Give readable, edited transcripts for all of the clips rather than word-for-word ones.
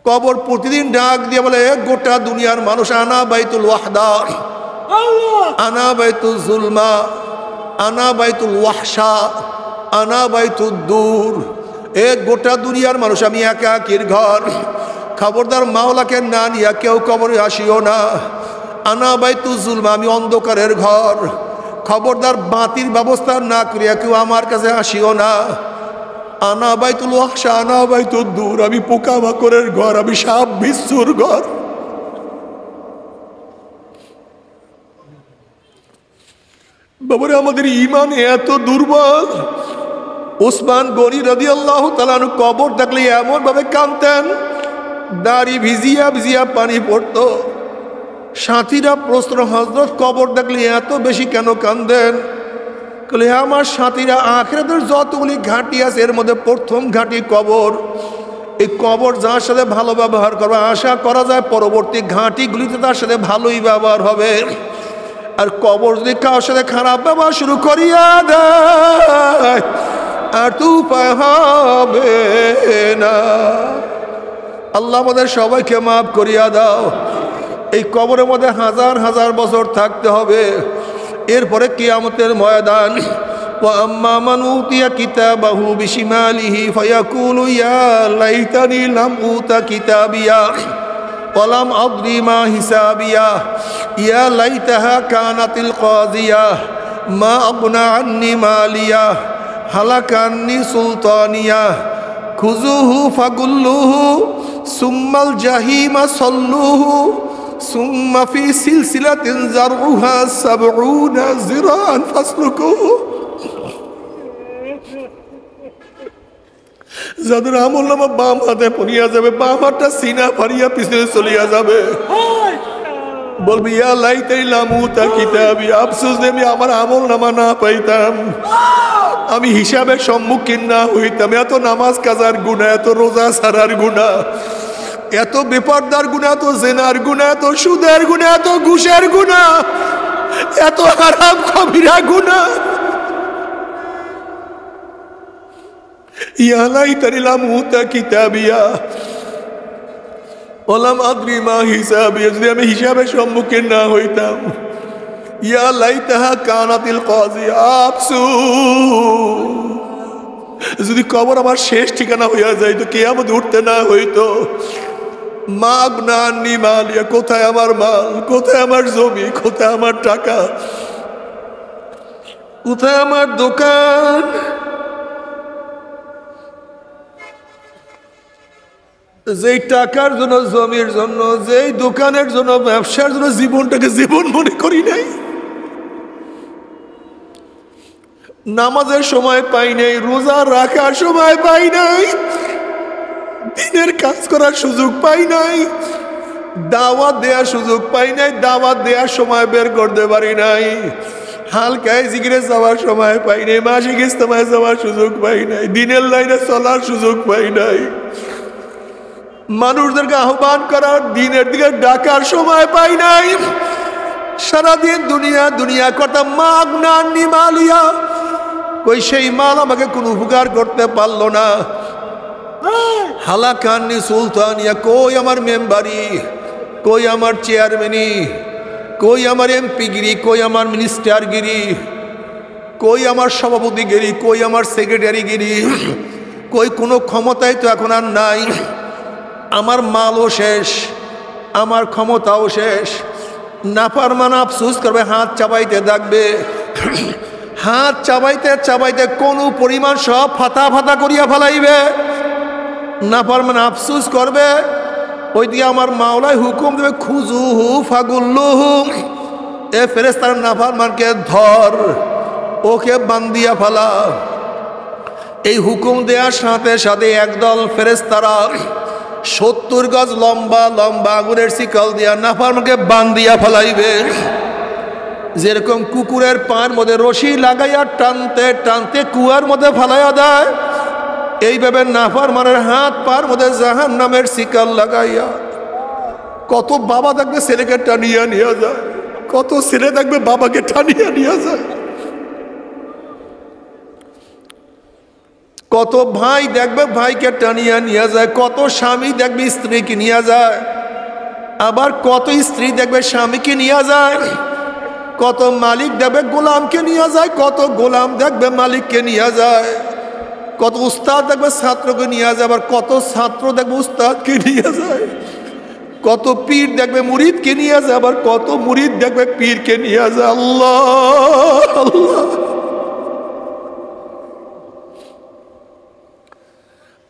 কবর প্রতিদিন ডাক দিয়ে বলে, গোটা দুনিয়ার মানুষ, আনা বাইতুল ওয়াহদা, আনা বাইতুল জুলমা, আনা বাইতুল ওয়াহশা, আনা বাইতুল দূর। গোটা দুনিয়ার মানুষ, আমি একাকির ঘর, খবরদার মাওলাকে না নিয়া কেউ কবরে আসিও না। আনা বাইতুল জুলমা, আমি অন্ধকারের ঘর, খবরদার বাতির ব্যবস্থা না করিয়া কেউ আমার কাছে আসিও না। আনা বাইতুল ওয়াহশা, আনা বাইতুল দূর, আমি পোকামাকড়ের ঘর, আমি সাপ বিচ্ছুর ঘর। বাবারে, আমাদের ঈমান এত দুর্বল। উসমান গনি রাদিয়াল্লাহু তাআলা আনহু কবর দেখলে এমন ভাবে কাঁদতেন, দাড়ি ভিজিয়া ভিজিয়া পানি পড়তো। সাথীরা প্রশ্ন, হযরত কবর দেখলে এত বেশি কেন কাঁদেন? বলে, আমার সাথীরা আখিরাতের যতগুলি ঘাঁটি আছে এর মধ্যে প্রথম ঘাঁটি কবর। এই কবর যার সাথে ভালো ব্যবহার করবে, আশা করা যায় পরবর্তী ঘাঁটিগুলিতে তার সাথে ভালোই ব্যবহার হবে। আর কবর যদি কারোর সাথে খারাপ ব্যবহার শুরু করিয়া দেয়, আর তো উপায় হবে না। আল্লাহ আমাদের সবাইকে মাফ করিয়া দাও। এই কবরের মধ্যে হাজার হাজার বছর থাকতে হবে। এরপরে কিয়ামতের ময়দান। ওয়া আম্মা মান উতিয়া কিতাবাহু বিশিমালিহি ফায়াকুলু ইয়া লাইতানি লাম উতা কিতাবিয়া ওয়া লাম আদরি মা হিসাবিয়া ইয়া লাইতাহা কানাতিল কাযিয়া মা আগনা আন্নি মালিয়া হালাকা আন্নি সুলতানিয়া খুযুহু ফাগুল্লুহু সুম্মাল জাহিমা সাল্লুহু সুম্মা ফি সিলসিলাতিন যারউহা ৭০ যিরাআন ফাসলুকুহু। যাদের আমলনামা বাম হাতে পড়িয়া যাবে, বাম হাতটা সিনা ফাড়িয়া পিছনে চলিয়া যাবে, বলবি ইয়া লাইতানি লাম উতা কিতাবি, আফসোস যে আমি আমার আমলনামা না পাইতাম, আমি হিসাবের সম্মুখীন না হইতাম। এত নামাজ কাজার গুনাহ, এত রোজা ছাড়ার গুনাহ, এত বেপরদার গুনাহ, এত জেনার গুনাহ, এত সুদের গুনাহ, এত ঘুষের গুনাহ, এত হারাম কবিরা গুনাহ। ইয়া লাইতানি লাম উতা কিতাবিয়া ওয়া লাম আদরি মা হিসাবিয়া, যদি আমি হিসাবের সম্মুখীন না হইতাম। ইয়া লাইতাহা কানাতিল কাযিয়া, আফসোস যদি কবর আমার শেষ ঠিকানা হইয়া যাইতো, কিয়ামত উঠতে না হইতো। মা আগনা আন্নি মালিয়া, কোথায় আমার মাল, কোথায় আমার জমি, কোথায় আমার টাকা, কোথায় আমার দোকান? যেই টাকার জন্য, জমির জন্য, যেই দোকানের জন্য, ব্যবসার জন্য জীবনটাকে জীবন মনে করি নাই, নামাজের সময় পাই নাই, রোজা রাখার সময় পাই নাই, দিনের কাজ করার সুযোগ পাই নাই, দাওয়াত দেওয়ার সুযোগ পাই নাই, দাওয়াত দেওয়ার সময় বের করতে পারি নাই, হালকায় জিকিরে যাওয়ার সময় পাই নাই, মাসিক ইজতেমায় যাওয়ার সুযোগ পাই নাই, দিনের লাইনে চলার সুযোগ পাই নাই, মানুষদেরকে আহ্বান করার, দিনের দিকে ডাকার সময় পাই নাই। সারাদিন দুনিয়া দুনিয়া করতাম, মা আগনা আন্নি মালিয়া, কই সেই মাল আমাকে কোনো উপকার করতে পারলো না। হালাকা আন্নি সুলতানিয়া, কই আমার মেম্বারি, কই আমার চেয়ারম্যানি, কই আমার এমপিগিরি, কই আমার মিনিস্টারগিরি, কই আমার সভাপতিগিরি, কই আমার সেক্রেটারিগিরি, কই কোনো ক্ষমতাই তো এখন আর নাই। আমার মালও শেষ, আমার ক্ষমতাও শেষ। নাফরমান আফসোস করবে, হাত চাবাইতে থাকবে, হাত চাবাইতে চাবাইতে কোনো পরিমাণ সব ফাতা ফাতা করিয়া ফেলাইবে। নাফরমান আফসোস করবে, ওইদিকে আমার মাওলায় হুকুম দেবে, খুযুহু ফাগুল্লুহু, এ ফেরেশতার নাফরমানকে ধর, ওকে বান্ধিয়া ফেলা। এই হুকুম দেওয়ার সাথে সাথে একদল ফেরেশতারা ৭০ গজ লম্বা লম্বা আগুনের শিকল দিয়া নাফরমানকে বান্ধিয়া ফেলাইবে। যেরকম কুকুরের পায়ের মধ্যে রশি লাগাইয়া টানতে টানতে কুয়ার মধ্যে ফেলাইয়া দেয়, এইভাবে নাফরমানের হাত পার মধ্যে জাহান্নামের শিকল লাগাইয়া। কত বাবা দেখবে ছেলেকে টানিয়া নিয়ে যায়, কত ছেলে দেখবে বাবাকে টানিয়া নিয়ে যায়। কত ভাই দেখবে ভাইকে টানিয়া নিয়ে যায়, কত স্বামী দেখবে স্ত্রীকে নিয়ে যায়, আবার কত স্ত্রী দেখবে স্বামীকে নিয়ে যায়, কত মালিক দেখবে গোলামকে নিয়ে যায়, কত গোলাম দেখবে মালিককে নিয়ে যায়, কত উস্তাদ দেখবে ছাত্রকে নিয়ে যায়, আবার কত ছাত্র দেখবে উস্তাদকে নিয়ে যায়, কত পীর দেখবে মুরিদকে নিয়ে যায়, আবার কত মুরিদ দেখবে পীরকে নিয়ে যায়। আল্লাহ আল্লাহ।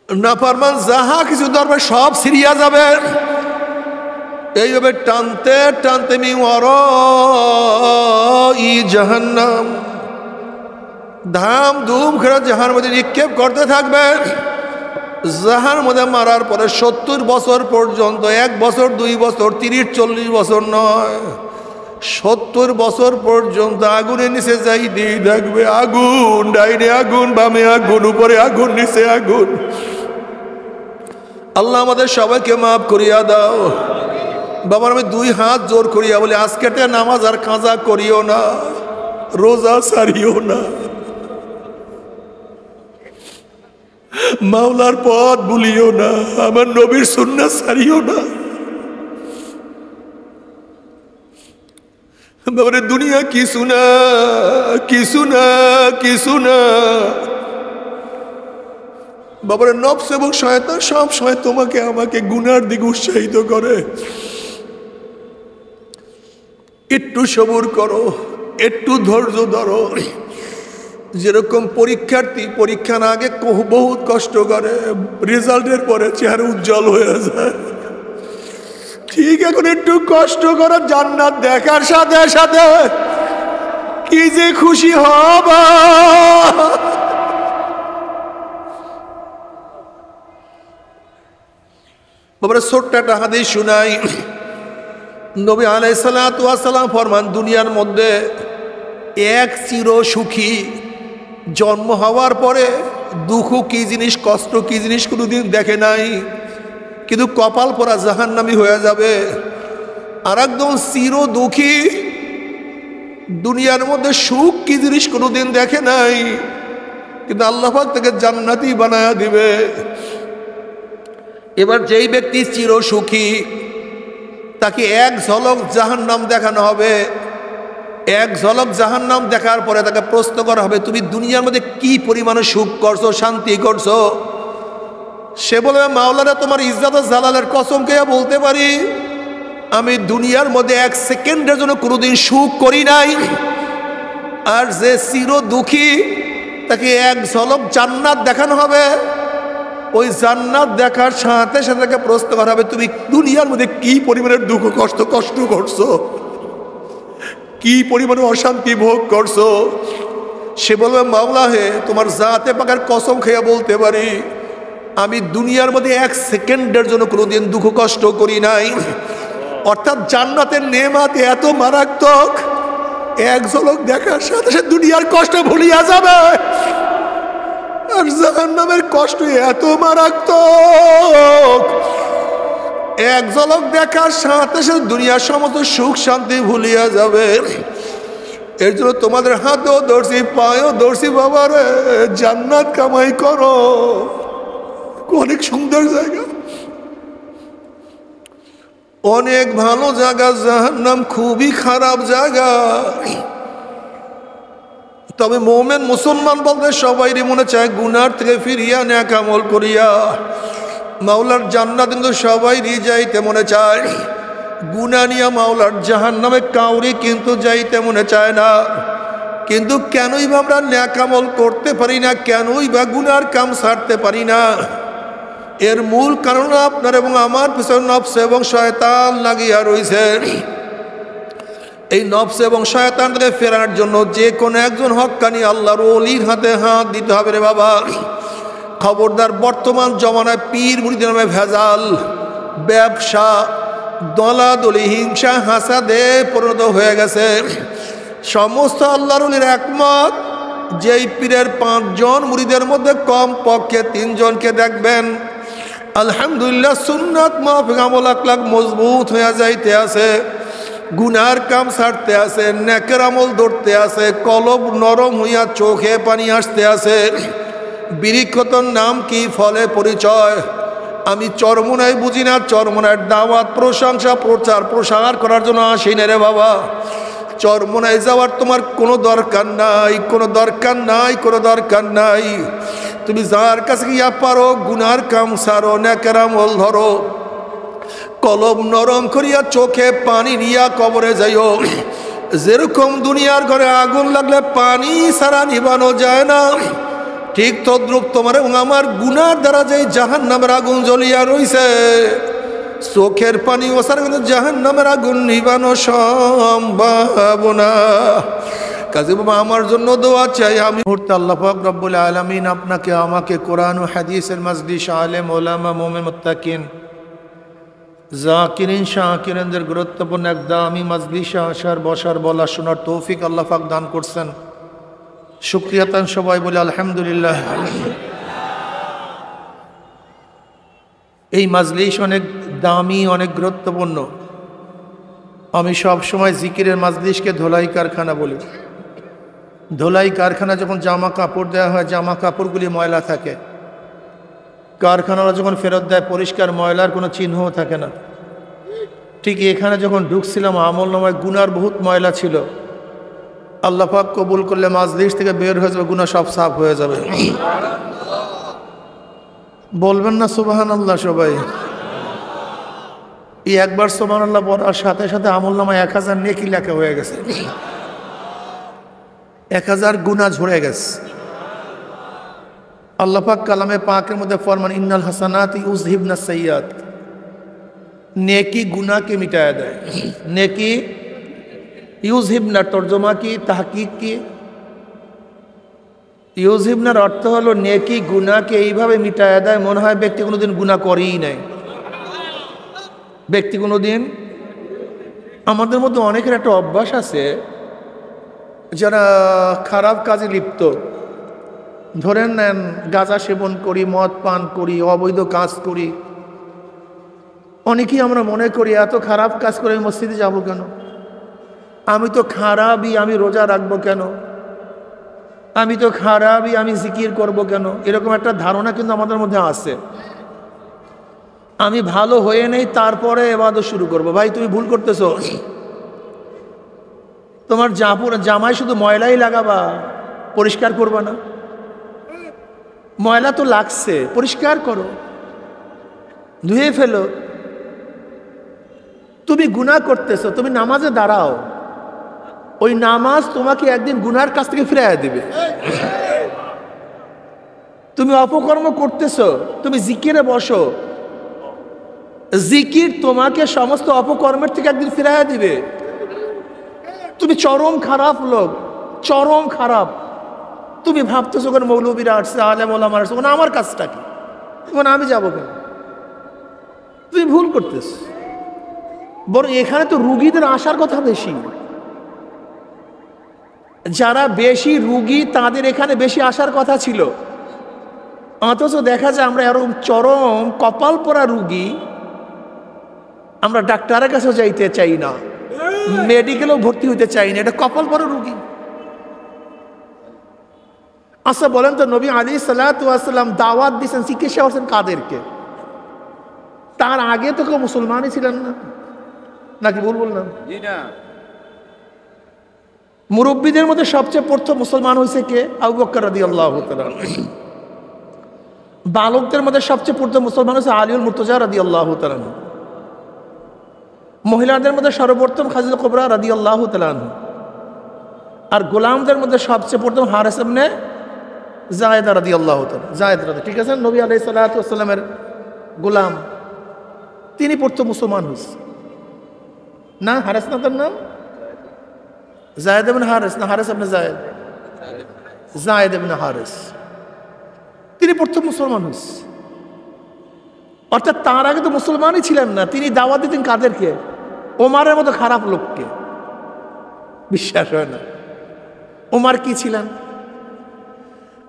নাফরমান যাহা কিছু ধরবে সব ছিড়িয়া যাবে। এইভাবে টানতে টানতে জাহান্নাম ধাম ধুম করে জাহার মধ্যে নিক্ষেপ করতে থাকবে। জাহার মধ্যে মারার পরে 70 বছর পর্যন্ত, 1 বছর 2 বছর 30-40 বছর নয়, 70 বছর পর্যন্ত আগুনের নিচে যাই দিয়ে থাকবে। আগুন, ডাইনে আগুন, বামে আগুন, উপরে আগুন, নিচে আগুন। আল্লাহ আমাদের সবাইকে মাফ করিয়া দাও। বাবার আমি 2 হাত জোর করিয়া বলি, আজকেতে নামাজ আর কাজা করিও না, রোজা ছাড়িও না, মাওলার পথ ভুলিও না, আমার নবীর সুন্নাত ছাড়িও না। বাবারে দুনিয়া কিছু না, কিছু না, কিছু না। বাবারে নফস এবং শয়তান সব সময় তোমাকে আমাকে গুনার দিকে উৎসাহিত করে। একটু সবুর করো, একটু ধৈর্য ধরো। যেরকম পরীক্ষার্থী পরীক্ষার আগে বহুত কষ্ট করে, রেজাল্টের পরে চেহারা উজ্জ্বল হয়ে যায়, ঠিক এখন একটু কষ্ট করো, জান্নাত দেখার সাথে সাথে কি যে খুশি হবা। বাবারে ছোট্ট একটা হাদিস শুনাই। নবী আলাইহিস সালাতু ওয়াস সালাম ফরমান, দুনিয়ার মধ্যে এক চির সুখী জন্ম হওয়ার পরে দুঃখ কি জিনিস, কষ্ট কি জিনিস কোনোদিন দেখে নাই, কিন্তু কপাল পরা জাহান্নামী হয়ে যাবে। আর একদম চির দুঃখী দুনিয়ার মধ্যে সুখ কি জিনিস কোনোদিন দেখে নাই, কিন্তু আল্লাহ পাক তাকে জান্নাতি বানায়া দিবে। এবার যেই ব্যক্তি চির সুখী তাকে এক ঝলক জাহান্নাম দেখানো হবে। এক ঝলক জাহান্নাম দেখার পরে তাকে প্রশ্ন করা হবে, তুমি দুনিয়ার মধ্যে কি পরিমাণে সুখ করছো, শান্তি করছো? সে বলবে, মাওলানা তোমার ইজ্জত ও জালালের কসম খেয়ে বলতে পারি, আমি দুনিয়ার মধ্যে 1 সেকেন্ডের জন্য কোনোদিন সুখ করি নাই। আর যে চির দুঃখী তাকে এক ঝলক জান্নাত দেখানো হবে। ওই জান্নাত দেখার সাথে সাথে তাকে প্রশ্ন করা হবে, তুমি দুনিয়ার মধ্যে কি পরিমাণের দুঃখ কষ্ট করছো, কি পরিমাণে অশান্তি ভোগ করছো? সে বলবে, মাওলা হে তোমার জাতে পাকের কসম খেয়ে বলতে পারি, আমি দুনিয়ার মধ্যে 1 সেকেন্ডের জন্য কোনোদিন দুঃখ কষ্ট করি নাই। অর্থাৎ জান্নাতের নেয়ামত এত মারাত্মক, এক ঝলক দেখার সাথে সাথে দুনিয়ার কষ্ট ভুলিয়া যাবে। আর জাহান্নামের কষ্ট এত মারাত্মক, এক ঝলক দেখার সাথে সাথে দুনিয়ার সমস্ত সুখ শান্তি ভুলিয়া যাবে। এর জন্য তোমাদের হাতেও ধরছি, পায়েও ধরছি, বাবারে জান্নাত কামাই করো। অনেক সুন্দর জায়গা, অনেক ভালো জায়গা। জাহান্নাম খুবই খারাপ জায়গা। তবে মুমিন মুসলমান বলতে সবাইরই মনে চায় গুনার থেকে ফিরিয়া নেক আমল করিয়া মাওলার জান্নাত, কিন্তু সবাইরই যাইতে মনে চায়। গুনাহ নিয়া মাওলার জাহান্নামে কাউরি কিন্তু যাইতে মনে চায় না। কিন্তু কেনই বা আমরা নেক আমল করতে পারি না, কেনই বা গুনার কাম ছাড়তে পারি না? এর মূল কারণ আপনার এবং আমার পিছনে নফস এবং শয়তান লাগিয়া রয়েছে। এই নফস এবং শয়তান থেকে ফেরার জন্য যে কোনো একজন হক্কানি আল্লাহর ওলির হাতে হাত দিতে হবে রে বাবা। খবরদার, বর্তমান জমানায় পীর মুরিদের নামে ভেজাল, ব্যবসা, দলাদলি, হিংসা, হাসাদে পরিণত হয়ে গেছে। সমস্ত আল্লাহর ওলির একমত, যেই পীরের 5 জন মুরিদের মধ্যে কম পক্ষে 3 জনকে দেখবেন আলহামদুলিল্লাহ সুন্নাত মাফিক আমল আখলাক মজবুত হয়ে যাইতে আছে, গুনার কাম ছাড়তে আছে, নেকের আমল ধরতে আছে, কলব নরম হইয়া চোখে পানি আসতে আছে। বৃক্ষতর নাম কি, ফলে পরিচয়। আমি চরমোনাই বুঝি না, চরমোনাইয়ের দাওয়াত প্রশংসা প্রচার প্রসার করার জন্য আসি না রে বাবা। চরমোনাই যাওয়ার তোমার কোনো দরকার নাই, কোনো দরকার নাই, কোনো দরকার নাই। তুমি যার কাছে গিয়া পারো গুনার কাম সারো, নেকের আমল ধরো, কলম নরম করিয়া চোখে পানি নিয়া কবরে যাইও। যেরকম দুনিয়ার ঘরে আগুন লাগলে পানি ছাড়া নিবানো যায় না, ঠিক তদ্রুপ তোমার এবং আমার গুনার দ্বারা যে জাহান্নামের আগুন জ্বলিয়া রইছে, চোখের পানি ওসার কিন্তু জাহান্নামের আগুন নিবানো সম্ভব না। কাজী বাবা আমার জন্য দোয়া চাই। আমি মুহূর্তে আল্লাহ পাক রব্বুল আলামিন আপনাকে আমাকে কোরআন ও হাদিসের মাজলিস আলেম ওলামা মুমিন মুত্তাকিন জাকিরিন শাকিরিনদের গুরুত্বপূর্ণ এক দামি মাজলিসে আসার বসার বলা শোনার তৌফিক আল্লাহ পাক দান করছেন। শুকরিয়াতান সবাই বলে আলহামদুলিল্লাহ। এই মাজলিস অনেক দামি, অনেক গুরুত্বপূর্ণ। আমি সব সময় জিকিরের মাজলিসকে ধোলাই কারখানা বলি। ধোলাই কারখানা যখন জামা কাপড় দেওয়া হয়, জামা কাপড়গুলি ময়লা থাকে, কারখানারা যখন ফেরত দেয় পরিষ্কার, ময়লার কোনো চিহ্নও থাকে না। ঠিক এখানে যখন ঢুকছিলাম আমল নামায় গুনার বহুত ময়লা ছিল। আল্লাহ পাক কবুল করলে মাজলিস থেকে বের হয়ে যাবে, গুনাহ সব সাফ হয়ে যাবে। বলবেন না সুবহানাল্লাহ সবাই? এই একবার সুবহানাল্লাহ বলার সাথে সাথে আমল নামায় 1000 নেকি লেখা হয়ে গেছে, 1000 গুনাহ ঝরে গেছে। আল্লাহ পাক কালামে পাকের মধ্যে ফরমান ইন্নাল হাসানাতি ইউযহিবনাস সাইয়্যাত, নেকি গুনাহকে মিটায়া দেয়। নেকি ইউযহিবনা তরজমা কি, তাহকিক কি? ইউযহিবনার অর্থ হলো নেকি গুনাহকে এইভাবে মিটায়া দেয় মনে হয় ব্যক্তি কোনোদিন গুনাহ করেই নাই। ব্যক্তি কোনোদিন, আমাদের মধ্যে অনেকের একটা অভ্যাস আছে, যারা খারাপ কাজে লিপ্ত, ধরেন নেন গাঁজা সেবন করি, মদ পান করি, অবৈধ কাজ করি। অনেকেই আমরা মনে করি এত খারাপ কাজ করে আমি মসজিদে যাব কেন, আমি তো খারাপই, আমি রোজা রাখবো কেন, আমি তো খারাপই, আমি জিকির করব কেন। এরকম একটা ধারণা কিন্তু আমাদের মধ্যে আছে। আমি ভালো হয়ে নেই তারপরে ইবাদত শুরু করব। ভাই তুমি ভুল করতেছো। তোমার জামায় শুধু ময়লাই লাগাবা, পরিষ্কার করবা না। ময়লা তো লাগছে, পরিষ্কার করো, ধুয়ে ফেলো। তুমি গুনাহ করতেছো, তুমি নামাজে দাঁড়াও, ওই নামাজ তোমাকে একদিন গুনার কাছ থেকে ফিরাইয়া দিবে। তুমি অপকর্ম করতেছো, তুমি জিকিরে বসো, জিকির তোমাকে সমস্ত অপকর্মের থেকে একদিন ফিরাইয়া দিবে। তুমি চরম খারাপ লোক, চরম খারাপ, তুমি ভাবতেছো কোন মৌলবীরা আসছে, আলেম ওলামা আসছে, কোন আমার কাজটা কি, কোন আমি যাবো কেন? তুমি ভুল করতেছো। বরং এখানে তো রুগীদের আসার কথা বেশি। যারা বেশি রুগী তাদের এখানে বেশি আসার কথা ছিল, অথচ দেখা যায় আমরা এরকম চরম কপাল পরা রুগী, আমরা ডাক্তারের কাছেও যাইতে চাই না, মেডিকেলেও ভর্তি হইতে চাই না। এটা কপাল পরা রুগী। আচ্ছা বলেন তো, নবী আলাইহিস সালাতু ওয়াস সালাম দাওয়াত দিয়েছেন, চিকিৎসা করছেন কাদেরকে? তার আগে তো কেউ মুসলমানই ছিলেন না, নাকি ভুল বললাম? মুরব্বীদের মধ্যে সবচেয়ে প্রথম মুসলমান হয়েছে কে? আবু বকর রাদিয়াল্লাহু তাআলা। বালকদের মধ্যে সবচেয়ে প্রথম মুসলমান হয়েছে আলীউল মুর্তজা রাদিয়াল্লাহু তাআলা। মহিলাদের মধ্যে সর্বপ্রথম খাদিজা কুবরা রাদিয়াল্লাহু তাআলা। আর গোলামদের মধ্যে সবচেয়ে প্রথম হারিস ইবনে যায়েদা রাদিয়াল্লাহু তাআলা। যায়েদ রাদি, ঠিক আছে, নবী আলাইহিস সালাতু ওয়াস সালামের গোলাম, তিনি প্রথম মুসলমান হয়েছে না? হারিস না তার নাম? যায়েদ ইবনে হারিস না, হারিস ইবনে যায়েদ, যায়েদ ইবনে হারিস, তিনি প্রথম মুসলমান হয়েছে। অর্থাৎ তার আগে তো মুসলমানই ছিলেন না। তিনি দাওয়াত দিতেন কাদেরকে? ওমারের মতো খারাপ লোককে। বিশ্বাস হয় না। ওমর কি ছিলেন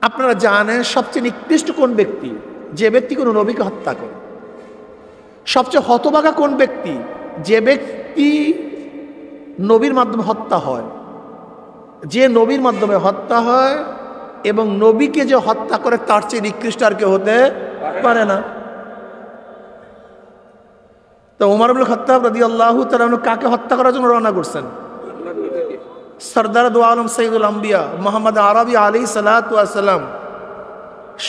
আপনারা জানেন? সবচেয়ে নিকৃষ্ট কোন ব্যক্তি? যে ব্যক্তি কোনো নবীকে হত্যা করে। সবচেয়ে হতভাগা কোন ব্যক্তি? যে ব্যক্তি নবীর মাধ্যমে হত্যা হয়। যে নবীর মাধ্যমে হত্যা হয় এবং নবীকে যে হত্যা করে তার চেয়ে নিকৃষ্ট আর কেউ হতে পারে না। তো ওমর ইবনে খাত্তাব রাদিয়াল্লাহু তাআলা কাকে হত্যা করার জন্য রওনা করছেন? সরদার দু আলম সৈয়দুল আম্বিয়া মুহাম্মদ আরবি আলাইহিস সালাতু ওয়াস সালাম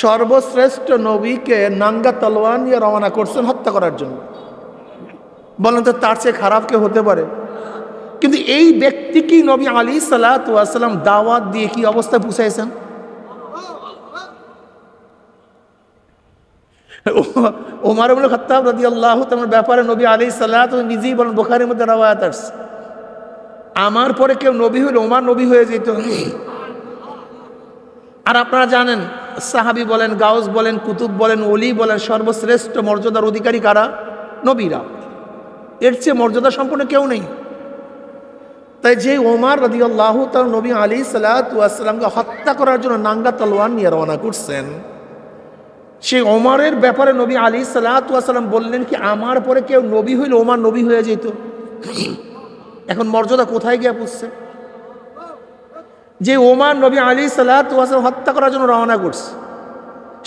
সর্বশ্রেষ্ঠ নবীকে নাঙ্গা তলোয়ার নিয়ে রওনা করছেন হত্যা করার জন্য। বলেন তো তার চেয়ে খারাপ কেউ হতে পারে? কিন্তু এই ব্যক্তিকেই নবী আলাইহিস সালাতু ওয়াস সালাম দাওয়াত দিয়ে কি অবস্থায় পৌঁছাইছেন? ওমর ইবনে খাত্তাব রাদিয়াল্লাহু তাআলার ব্যাপারে নবী আলাইহিস সালাতু নিজেই বলেন, বুখারীর মধ্যে রওয়ায়াত আছে, আমার পরে কেউ নবী হইলে ওমর নবী হয়ে যেত। আর আপনারা জানেন সাহাবী বলেন, গাউস বলেন, কুতুব বলেন, ওলি বলেন, সর্বশ্রেষ্ঠ মর্যাদার অধিকারী কারা? নবীরা। এর চেয়ে মর্যাদা সম্পন্ন কেউ নেই। তাই যে ওমর রাদিয়াল্লাহু তাআলা নবী আলাইহিস সালাতু ওয়াস সালামকে হত্যা করার জন্য নাঙ্গা তলোয়ার নিয়ে রওনা করছেন, সেই ওমরের ব্যাপারে নবী আলাইহিস সালাতু ওয়াস সালাম বললেন কি আমার পরে কেউ নবী হইলে ওমর নবী হয়ে যেত। এখন মর্যাদা কোথায় গিয়ে পৌঁছছে? যে ওমর নবী আলাইহিস সালাতু ওয়াস সালাম হত্যা করার জন্য রওনা করছে,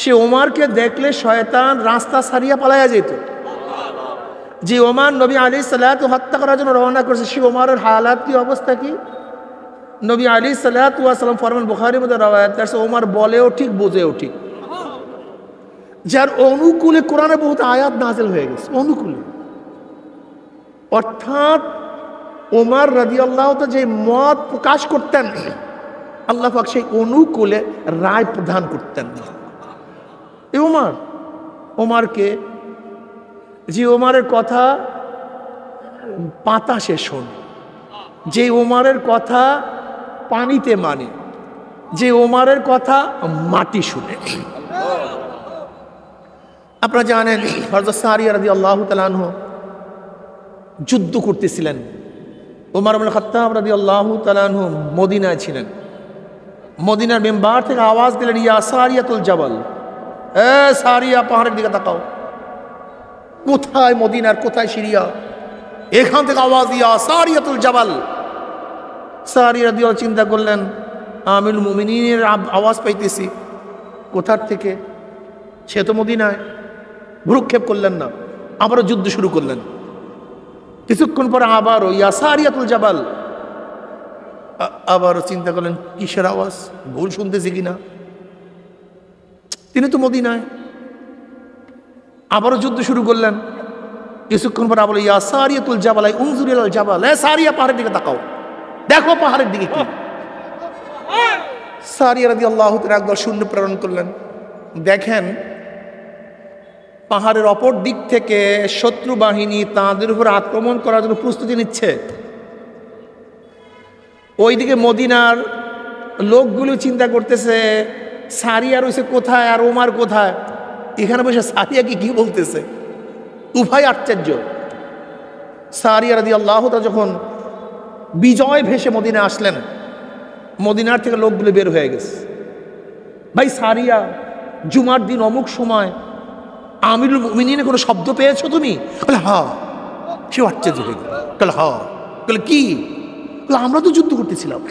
সে ওমরকে দেখলে শয়তান রাস্তা ছাড়িয়ে পালাইয়া যেত। যে ওমর নবী আলাইহিস সালাতু হত্যা করার জন্য রওনা করছে, সে ওমরের হালাত কি অবস্থা কি? নবী আলাইহিস সালাতু ওয়াস সালাম ফরমান, বুখারীর মধ্যে রওয়ায়াত আছে, ওমর বলেও ঠিক বোঝেও ঠিক। যার অনুকূলে কোরআনে বহুত আয়াত নাযিল হয়ে গেছে, অনুকূলে। অর্থাৎ ওমর রাদিয়াল্লাহু তাআলা যে মত প্রকাশ করতেন, আল্লাহ পাক সেই অনুকূলে রায় প্রদান করতেন। এই ওমরকে যে ওমরের কথা বাতাসে শোনে, যে ওমরের কথা পানিতে মানে, যে ওমরের কথা মাটি শুনে। আপনারা জানেন হযরত সারিয়া রাদিয়াল্লাহু তাআলা আনহু যুদ্ধ করতেছিলেন। ওমর ইবনে খাত্তাব রাদিয়াল্লাহু তাআলা আনহু মদিনায় ছিলেন। মদিনার মিম্বার থেকে আওয়াজ দিলেন, ইয়া সারিয়াতুল জাবাল, এ সারিয়া পাহাড়ের দিকে তাকাও। কোথায় মদিনার, কোথায় সিরিয়া? এখান থেকে আওয়াজ, ইয়া সারিয়াতুল জাবাল। সারিয়া রাদিয়াল্লাহু চিন্তা করলেন, আমিরুল মুমিনিনের আওয়াজ পাইতেছি, কোথার থেকে? সে তো মদিনায়। ভ্রুক্ষেপ করলেন না, আবারও যুদ্ধ শুরু করলেন। কিছুক্ষণ পরে আবারও ইয়া সারিয়াতুল জাবাল। আবারও চিন্তা করলেন কিসের আওয়াজ, ভুল শুনতেছি কিনা, তিনি তো মদিনায়। আবারও যুদ্ধ শুরু করলেন। কিছুক্ষণ পর আবার ইয়া সারিয়াতুল জাবাল উনজুর ইলাল জাবাল, এ সারিয়া পাহাড়ের দিকে তাকাও, দেখো পাহাড়ের দিকে কি। সারিয়া রাদিয়াল্লাহু তাআলা একদল সৈন্য প্রেরণ করলেন। দেখেন পাহাড়ের অপর দিক থেকে শত্রু বাহিনী তাদের উপর আক্রমণ করার জন্য প্রস্তুতি নিচ্ছে। ওইদিকে মদিনার লোকগুলো চিন্তা করতেছে সারিয়া রয়েছে কোথায় আর ওমর কোথায়। এখানে বসে সারিয়াকে কি বলতেছে, উভয় আশ্চর্য। সারিয়া রাদিয়াল্লাহু তাআলা যখন বিজয় ভেসে মদিনায় আসলেন, মদিনার থেকে লোকগুলো বের হয়ে গেছে। ভাই সারিয়া, জুমার দিন অমুক সময় আমিরুল মুমিনিনের কোনো শব্দ পেয়েছো তুমি? বলে হ্যাঁ। সে আশ্চর্য হয়ে গেল, বলে হ্যাঁ। বলে কি? বলে আমরা তো যুদ্ধ করতেছিলাম,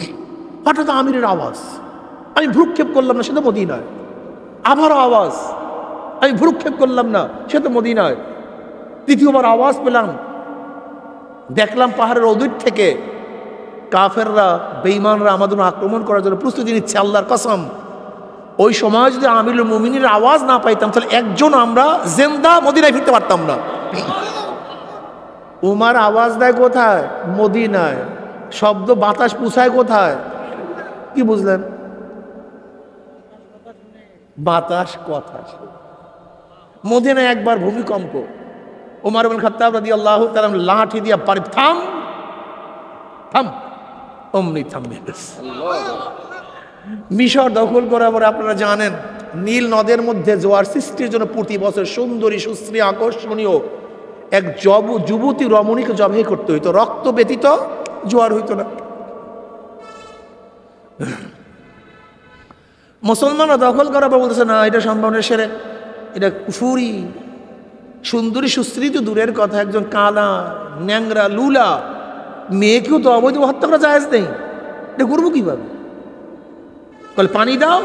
হঠাৎ আমিরের আওয়াজ, আমি ভ্রুক্ষেপ করলাম না, সে তো মদিনায়। আবারও আওয়াজ, আমি ভ্রুক্ষেপ করলাম না, সে তো মদিনায়। তৃতীয়বার আওয়াজ পেলাম, দেখলাম পাহাড়ের ওদিক থেকে কাফেররা, বেঈমানরা আমাদের আক্রমণ করার জন্য প্রস্তুতি নিচ্ছে, আল্লাহর কসম। ওই সময় যদি আমিরুল মুমিনের আওয়াজ না পাইতাম তাহলে একজন আমরা জিন্দা মদিনায় ফিরতে পারতাম না। উমার আওয়াজ দেয় কোথায়? মদিনায়। শব্দ বাতাস পুছায় কোথায়? কি বুঝলেন? বাতাস কথা। মদিনায় একবার ভূমিকম্প, ওমর ইবনে খাত্তাব রাদিয়াল্লাহু তাআলা লাঠি দিয়া পারে, থাম থাম, অমনি থামবে। মিশর দখল করার পরে আপনারা জানেন নীল নদের মধ্যে জোয়ার সৃষ্টির জন্য প্রতি বছর সুন্দরী, সুশ্রী, আকর্ষণীয় এক যুবতী রমণীকে জবাই করতে হইতো, রক্ত ব্যতীত জোয়ার হইতো না। মুসলমানরা দখল করার পর বলতেছে না, এটা সম্ভব না, সেরে এটা কুফুরি। সুন্দরী সুশ্রী তো দূরের কথা, একজন কালা ন্যাংরা লুলা মেয়েকেও তো অবৈধ হত্যা করা জায়েজ নেই, এটা করবো কিভাবে? বলে পানি দাও,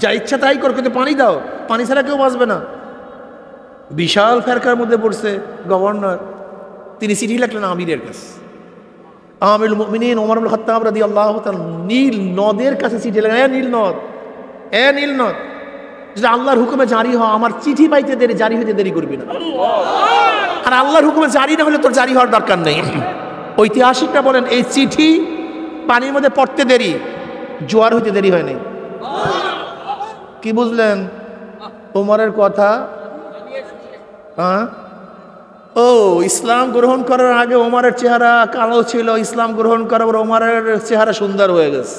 যা ইচ্ছা তাই কর, কিন্তু পানি দাও, পানি ছাড়া কেউ বাঁচবে না। বিশাল ফেরকার মধ্যে পড়ছে গভর্নর, তিনি চিঠি লিখলেন আমিরের কাছে, আমিরুল মুমিনিন ওমর ইবনে খাত্তাব রাদিয়াল্লাহু তাআলা নীল নদের কাছে চিঠি লিখলেন, নীল নদ, নীল নদ, যদি আল্লাহর হুকুমে জারি হয় আমার চিঠি পাইতে দেরি, জারি হইতে দেরি করবি না। আর আল্লাহর হুকুমে জারি না হলে তোর জারি হওয়ার দরকার নেই। ঐতিহাসিকরা বলেন এই চিঠি পানির মধ্যে পড়তে দেরি, জোয়ার হইতে দেরি হয় নাই। কি বুঝলেন ওমরের কথা? ও ইসলাম গ্রহণ করার আগে ওমরের চেহারা কালো ছিল, ইসলাম গ্রহণ করার পর ওমরের চেহারা সুন্দর হয়ে গেছে।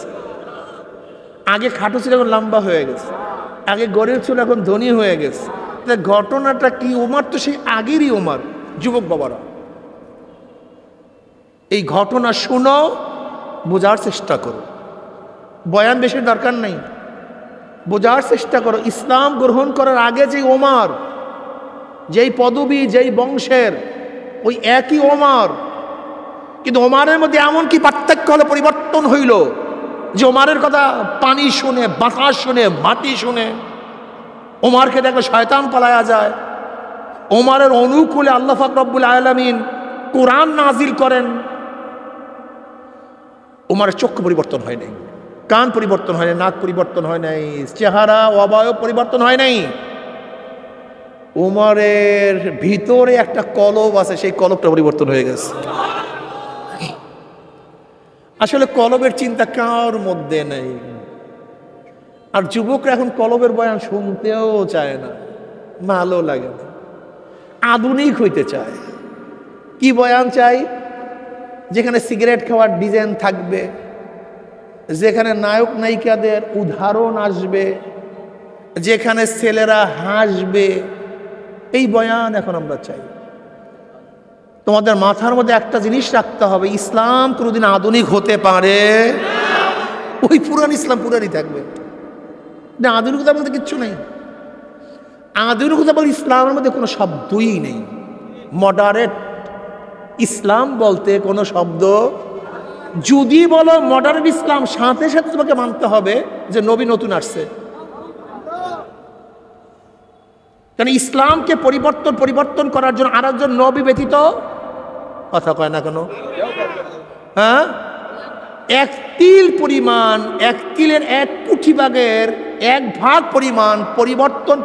আগে খাটো ছিল এখন লম্বা হয়ে গেছে, আগে গরিব ছিল এখন ধনী হয়ে গেছে। ঘটনাটা কি? ওমর তো সেই আগেরই ওমর। যুবক বাবারা, এই ঘটনা শুনো, বোঝার চেষ্টা করো, বয়ান বেশি দরকার নেই, বোঝার চেষ্টা করো। ইসলাম গ্রহণ করার আগে যে ওমর, যেই পদবী, যেই বংশের, ওই একই ওমর, কিন্তু ওমরের মধ্যে এমন কি পার্থক্য হলো, পরিবর্তন হইল যে ওমরের কথা পানি শুনে, বাতাস শুনে, মাটি শুনে ওমরকে দেখলে শয়তান পালায়া যায়। ওমরের অনুকূলে আল্লাহ পাক রব্বুল আলামিন কোরআন নাজিল করেন। ওমরের চক্ষু পরিবর্তন হয় নাই, কান পরিবর্তন হয় নাই, নাক পরিবর্তন হয় নাই, চেহারা অবয়ব পরিবর্তন হয় নাই। ওমরের ভিতরে একটা কলব আছে, সেই কলবটা পরিবর্তন হয়ে গেছে। আসলে কলবের চিন্তা কার মধ্যে নেই। আর যুবকরা এখন কলবের বয়ান শুনতেও চায় না, ভালো লাগে না, আধুনিক হইতে চায়। কি বয়ান চাই? যেখানে সিগারেট খাওয়ার ডিজাইন থাকবে, যেখানে নায়ক নায়িকাদের উদাহরণ আসবে, যেখানে ছেলেরা হাসবে, এই বয়ান এখন আমরা চাই। তোমাদের মাথার মধ্যে একটা জিনিস রাখতে হবে, ইসলাম কোনোদিন আধুনিক হতে পারে? ওই পুরান ইসলাম পুরানই থাকবে, না আধুনিকতা বলতে কিচ্ছু নেই। আধুনিকতা বলতে ইসলামের মধ্যে কোনো শব্দই নেই। মডারেট ইসলাম বলতে কোনো শব্দ, যদি বলো মডারেট ইসলাম, সাথে সাথে তোমাকে মানতে হবে যে নবী নতুন আসছে। কারণ ইসলামকে পরিবর্তন করার জন্য আরেকজন নবী ব্যতীত কথা কয় না কেন? হ্যাঁ, এক তিল পরিমাণ, এক তিলের 1 কোটি ভাগের 1 ভাগ পরিমাণ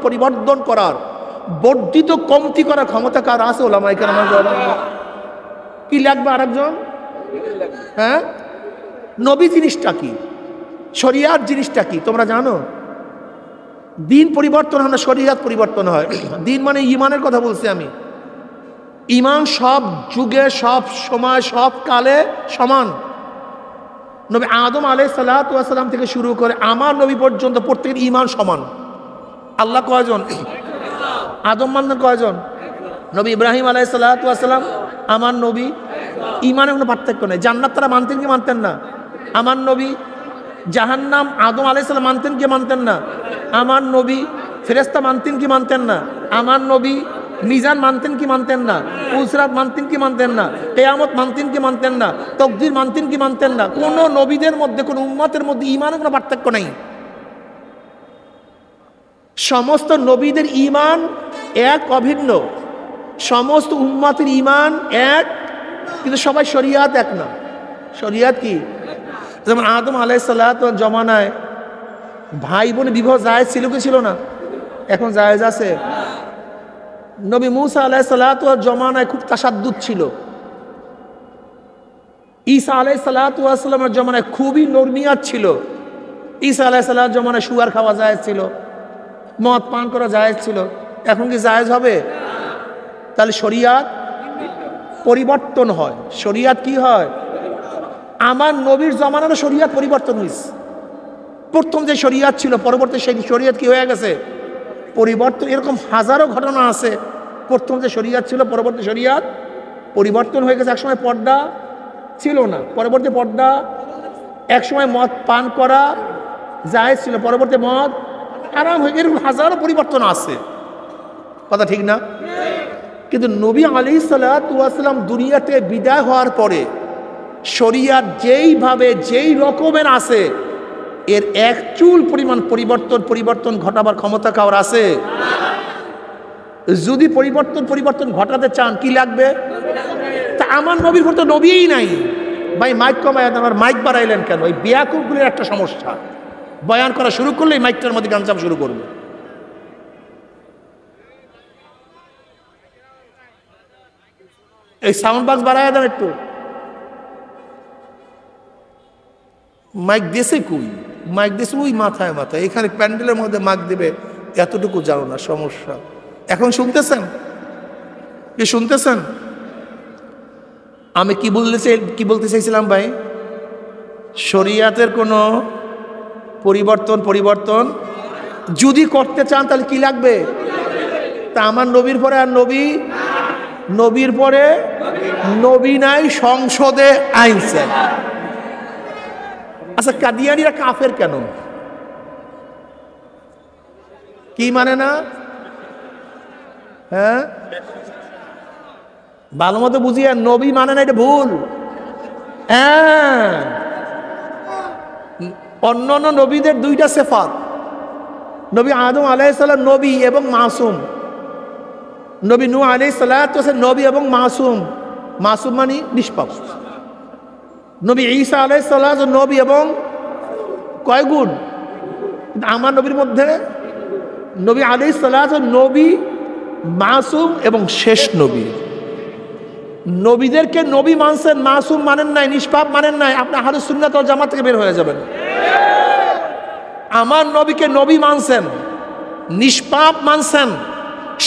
পরিবর্তন করার, বর্ধিত কমতি করার ক্ষমতা কার আছে? ওলামায়ে কেরাম। কি লাগবে আরেকজন? হ্যাঁ, নবী জিনিসটা কি, শরিয়াত জিনিসটা কি তোমরা জানো? দিন পরিবর্তন হয় না, শরিয়াত পরিবর্তন হয়। দিন মানে ইমানের কথা বলছি আমি। ইমান সব যুগে, সব সময়, সব কালে সমান। নবী আদম আলাইহিস সালাতু ওয়াস সালাম থেকে শুরু করে আমার নবী পর্যন্ত প্রত্যেকের ইমান সমান। আল্লাহ কয়জন? আদম মানতেন কয়জন? নবী ইব্রাহিম আলাইহিস সালাতু ওয়াস সালাম আমার নবী। ইমানে কোনো পার্থক্য নেই। জান্নাত তারা মানতেন কি মানতেন না? আমার নবী। জাহান্নাম আদম আলাইহিস সালাম মানতেন কি মানতেন না? আমার নবী। ফেরেশতা মানতেন কি মানতেন না? আমার নবী। মিজান মানতেন কি মানতেন না? উসরাত মানতেন কি মানতেন না? কিয়ামত মানতেন কি মানতেন না? তাকদীর মানতেন কি মানতেন না? কোন নবীদের মধ্যে, কোন উম্মতের মধ্যে ইমানের কোনো পার্থক্য নেই। সমস্ত নবীদের ইমান এক, অভিন্ন। সমস্ত উম্মতের ইমান এক, কিন্তু সবাই শরিয়াত এক না। শরিয়াত কি? যেমন আদম আলাইহিস সালাতু জমানায় ভাই বোন বিবাহ জায়েজ ছিল কি ছিল না? এখন জায়েজ আছে। নবী মুসা আলাইহিস সালাতু জমানায় খুব তাসাদ্দুদ ছিল। ঈসা আলাইহিস সালাতু ওয়াসসালামের জমানায় খুবই নরমিয়াত ছিল। ঈসা আলাইহিস সালাতু জমানায় সুগার খাওয়া জায়েজ ছিল, মদ পান করা জায়েজ ছিল। এখন কি জায়েজ হবে? তাহলে শরিয়াত পরিবর্তন হয়। শরিয়াত কি হয়? আমার নবীর জমানার শরিয়াত পরিবর্তন হয়েছে। প্রথম যে শরিয়াত ছিল, পরবর্তী সেই শরিয়াত কি হয়ে গেছে? পরিবর্তন। এরকম হাজারো ঘটনা আছে। প্রথম যে শরিয়াত ছিল, পরবর্তী শরিয়াত পরিবর্তন হয়ে গেছে। একসময় পর্দা ছিল না, পরবর্তী পর্দা। একসময় মদ পান করা জায়েজ ছিল, পরবর্তী মদ হারাম হয়ে গেছে। এরকম হাজারো পরিবর্তন আছে, কথা ঠিক না? কিন্তু নবী আলাইহিস সালাতু ওয়াস সালাম দুনিয়াতে বিদায় হওয়ার পরে শরিয়াত যেইভাবে যেই রকমের আছে এর এক চুল পরিমাণ পরিবর্তন ঘটাবার ক্ষমতা কার আছে? যদি পরিবর্তন ঘটাতে চান কি লাগবে? তা আমার নবীর পর তো নবীই নাই। ভাই মাইক কমায়, আমার মাইক বাড়াইলেন কেন? এই বেয়াকুবগুলির একটা সমস্যা, বয়ান করা শুরু করলেই মাইকটার মধ্যে গান চাপ শুরু করবে। এই সাউন্ড বক্স বাড়ায় দেন একটু। মাইক দেশে কই? মাইক দেশে ওই মাথায় মাথায়, এখানে প্যান্ডেলের মধ্যে মাইক দেবে এতটুকু জানো না, সমস্যা। এখন শুনতেছেন? কি শুনতেছেন? আমি কি বলতে চাইছিলাম ভাই? শরিয়াতের কোনো পরিবর্তন যদি করতে চান তাহলে কি লাগবে? তা আমার নবীর পরে আর নবীর পরে নবী নাই, সংসদে আইনছে। আচ্ছা, কাদিয়ানীরা কাফের কেন? কি মানে না? হ্যাঁ, ভালো মতো বুঝিয়ে, নবী মানে না, এটা ভুল। হ্যাঁ, অন্যান্য নবীদের দুইটা সিফাত। নবী আদম আলাইহিস সালাম নবী এবং মাসুম, নবী নূহ আলাইহিস সালাম নবী এবং মাসুম মানে নিষ্পাপ। নবী ঈসা আলাইহিস সালাম নবী এবং কয় গুণ? আমার নবীর মধ্যে নবী আলাইহিস সালাম নবী, মাসুম এবং শেষ নবী। নবীদেরকে নবী মানছেন, মাসুম মানেন নাই, নিষ্পাপ মানেন নাই, আপনি আহলে সুন্নাত ওয়াল জামাত থেকে বের হয়ে যাবেন। আমার নবীকে নবী মানছেন, নিষ্পাপ মানছেন,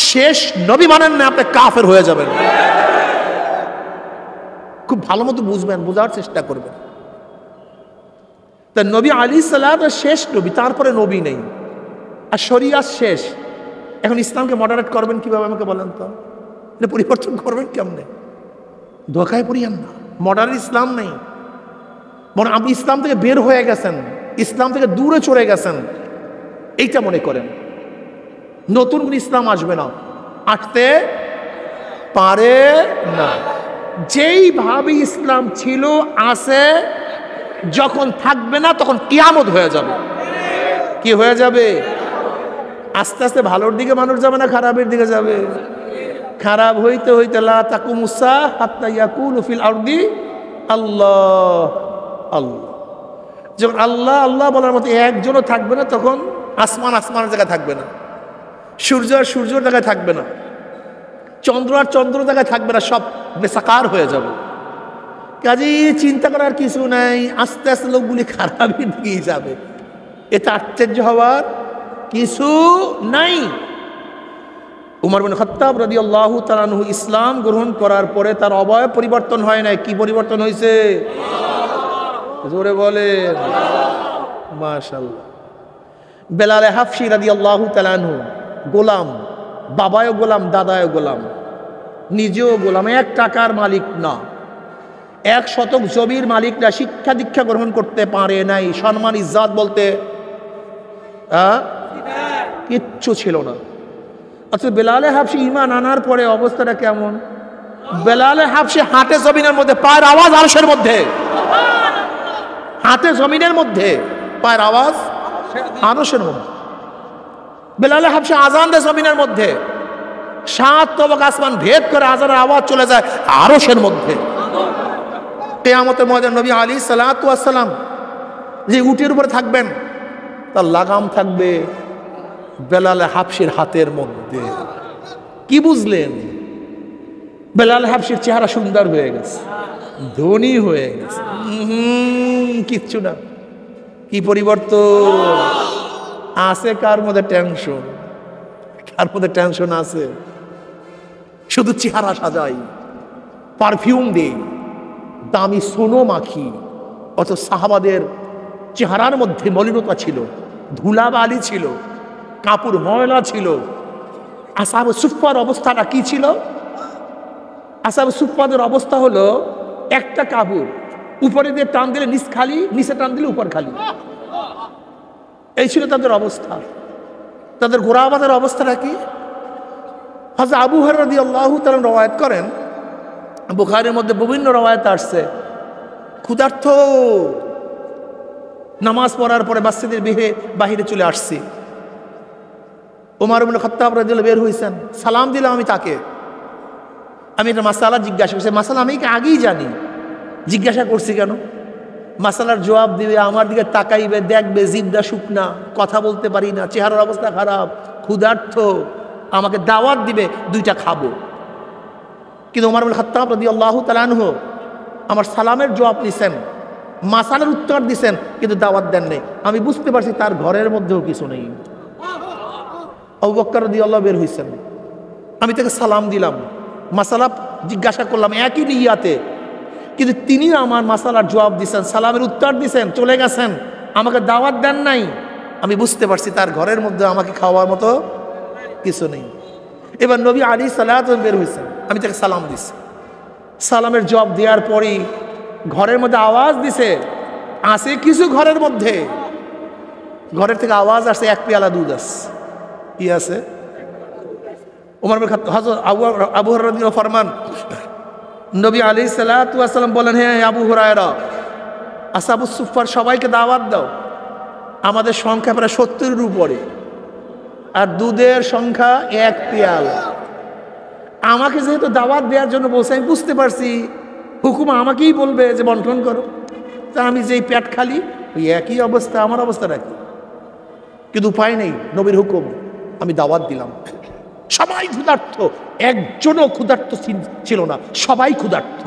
শেষ নবী মানেন না, আপনি কাফের হয়ে যাবেন। খুব ভালো মতো বুঝবেন, বোঝার চেষ্টা করবেন। তা নবী আলাইহিস সালাম শেষ নবী, তারপরে নবী নেই, আর শরিয়াত শেষ। এখন ইসলামকে মডারেট করবেন কিভাবে আমাকে বলেন তো? এটা পরিবর্তন করবেন কেমনে? ধোকায় পড়িয়েন না, মডার্ন ইসলাম নেই। মনে আপনি ইসলাম থেকে বের হয়ে গেছেন, ইসলাম থেকে দূরে চলে গেছেন, এইটা মনে করেন। নতুন কোন ইসলাম আসবে না, আসতে পারে না। যেইভাবে ইসলাম ছিল আছে, যখন থাকবে না তখন কিয়ামত হয়ে যাবে। কি হয়ে যাবে? আস্তে আস্তে ভালোর দিকে মানুষ যাবে না খারাপের দিকে যাবে? খারাপ হইতে হইতে লা তাকুমুস সাআহ হাত্তা ইয়াকুলু ফিল আরদি আল্লাহ আল্লাহ। যখন আল্লাহ আল্লাহ বলার মতো একজনও থাকবে না, তখন আসমানের জায়গায় থাকবে না, সূর্য আর সূর্যের জায়গায় থাকবে না, চন্দ্র আর চন্দ্র জায়গায় থাকবে না, সব বেসাকার হয়ে যাবে। কাজেই চিন্তা করার কিছু নাই, আস্তে আস্তে লোকগুলি খারাপের দিকেই যাবে, এটা আশ্চর্য হওয়ার কিছু নাই। উমর বিন খাত্তাব রাদিয়াল্লাহু তাআলা আনহু ইসলাম গ্রহণ করার পরে তার অবয়ব পরিবর্তন হয় নাই। কি পরিবর্তন হয়েছে? জোরে বলেন মাশাআল্লাহ। বেলাল হাফসি রাদিয়াল্লাহু তাআলা আনহু গোলাম, বাবাও গোলাম, দাদাও গোলাম, নিজেও গোলাম, 1 টাকার মালিক না, 1 শতক জমির মালিক না, শিক্ষা দীক্ষা গ্রহণ করতে পারে নাই, সম্মান ইজ্জত বলতে কিচ্ছু ছিল না। আচ্ছা, বেলাল হাফসি ঈমান আনার পরে অবস্থাটা কেমন? বেলাল হাফসি হাতে জমিনের মধ্যে, পায়ের আওয়াজ আরশের মধ্যে, হাতে জমিনের মধ্যে, পায়ের আওয়াজ আরশের মধ্যে। বেলাল হাফসি আজান দেয় জমিনের মধ্যে, 7 তবক আসমান ভেদ করে আজানের আওয়াজ চলে যায় আরশের মধ্যে। কিয়ামতের ময়দানে নবী আলাইহিস সালাতু ওয়াস সালাম যে উটের উপরে থাকবেন, তার লাগাম থাকবে বেলাল হাফসির হাতের মধ্যে। কি বুঝলেন? বেলাল হাফসির চেহারা সুন্দর হয়ে গেছে, ধনী হয়ে গেছে। কিচ্ছু না। কি পরিবর্তন আছে? কার মধ্যে টেনশন? কার মধ্যে টেনশন আছে? শুধু চেহারা সাজাই, পারফিউম দেই, দামি সোনো মাখি, অত সাহাবাদের চেহারার মধ্যে মলিনতা ছিল, ধুলাবালি ছিল, কাপড় ময়লা ছিল। আসহাবে সুফফার অবস্থাটা কি ছিল? আসহাবে সুফফাদের অবস্থা হলো, একটা কাপড় উপরে দিয়ে টান দিলে নিচ খালি, নিচে টান দিলে উপর খালি, এই ছিল তাদের অবস্থা। তাদের গোরাবাদের অবস্থাটা কি? হযরত আবু হুরায়রা রাদিয়াল্লাহু তাআলা রওয়ায়াত করেন, বুখারীর মধ্যে বিভিন্ন রওয়ায়াত আসছে, ক্ষুধার্ত নামাজ পড়ার পরে মসজিদের বাহিরে চলে আসছি। ওমর ইবনে খাত্তাব রাদিয়াল্লাহু বের হয়েছেন, সালাম দিলাম আমি তাকে। আমি একটা মাসালা জিজ্ঞাসা করছি, মাসালা আমি আগেই জানি, জিজ্ঞাসা করছি কেন? মাসালার জবাব দিবে, আমার দিকে তাকাইবে, দেখবে জিভটা শুকনা, কথা বলতে পারি না, চেহারার অবস্থা খারাপ, ক্ষুধার্ত, আমাকে দাওয়াত দিবে, দুইটা খাবো। কিন্তু ওমর ইবনে খাত্তাব রাদিয়াল্লাহু তাআলা আনহু আমার সালামের জবাব নিছেন, মাসালার উত্তর দিছেন, কিন্তু দাওয়াত দেন নাই। আমি বুঝতে পারছি তার ঘরের মধ্যেও কিছু নেই। আবু বকর রাদিয়াল্লাহু বের হইছেন, আমি তাকে সালাম দিলাম, মাসালা জিজ্ঞাসা করলাম একই নিয়াতে, কিন্তু তিনি আমার মাসালার জবাব দিছেন, সালামের উত্তর দিছেন, চলে গেছেন, আমাকে দাওয়াত দেন নাই। আমি বুঝতে পারছি তার ঘরের মধ্যে আমাকে খাওয়ার মতো কিছু নেই। এবার নবী আলাইহিস সালাতু বের হইছেন, আমি তাকে সালাম দিছি। সালামের জবাব দেওয়ার পরই ঘরের মধ্যে আওয়াজ দিছে, আছে কিছু ঘরের মধ্যে, ঘরের থেকে আওয়াজ আসছে, এক পেয়ালা দুধ আছে। কি আছে? ওমর ইবনে খাত্তাব হযরত আবু হুরায়রা রাদিয়াল্লাহু ফরমান, নবী আলাইহিস সালাতু ওয়াস সালাম বলেন, হে আবু হুরায়রা, আসহাবুস সুফফার সবাইকে দাওয়াত দাও, আমাদের সংখ্যা প্রায় 70-এর উপরে, আর দুধের সংখ্যা এক পেয়ালা। আমাকে যেহেতু দাওয়াত দেওয়ার জন্য বলছে, আমি বুঝতে পারছি হুকুম আমাকেই বলবে যে বন্টন করো, তা আমি যেই পেট খালি, ওই একই অবস্থা, আমার অবস্থাটা কি? কিন্তু উপায় নেই, নবীর হুকুম, আমি দাওয়াত দিলাম। সবাই ক্ষুধার্ত, একজনও ক্ষুধার্ত ছিল না, সবাই ক্ষুধার্ত।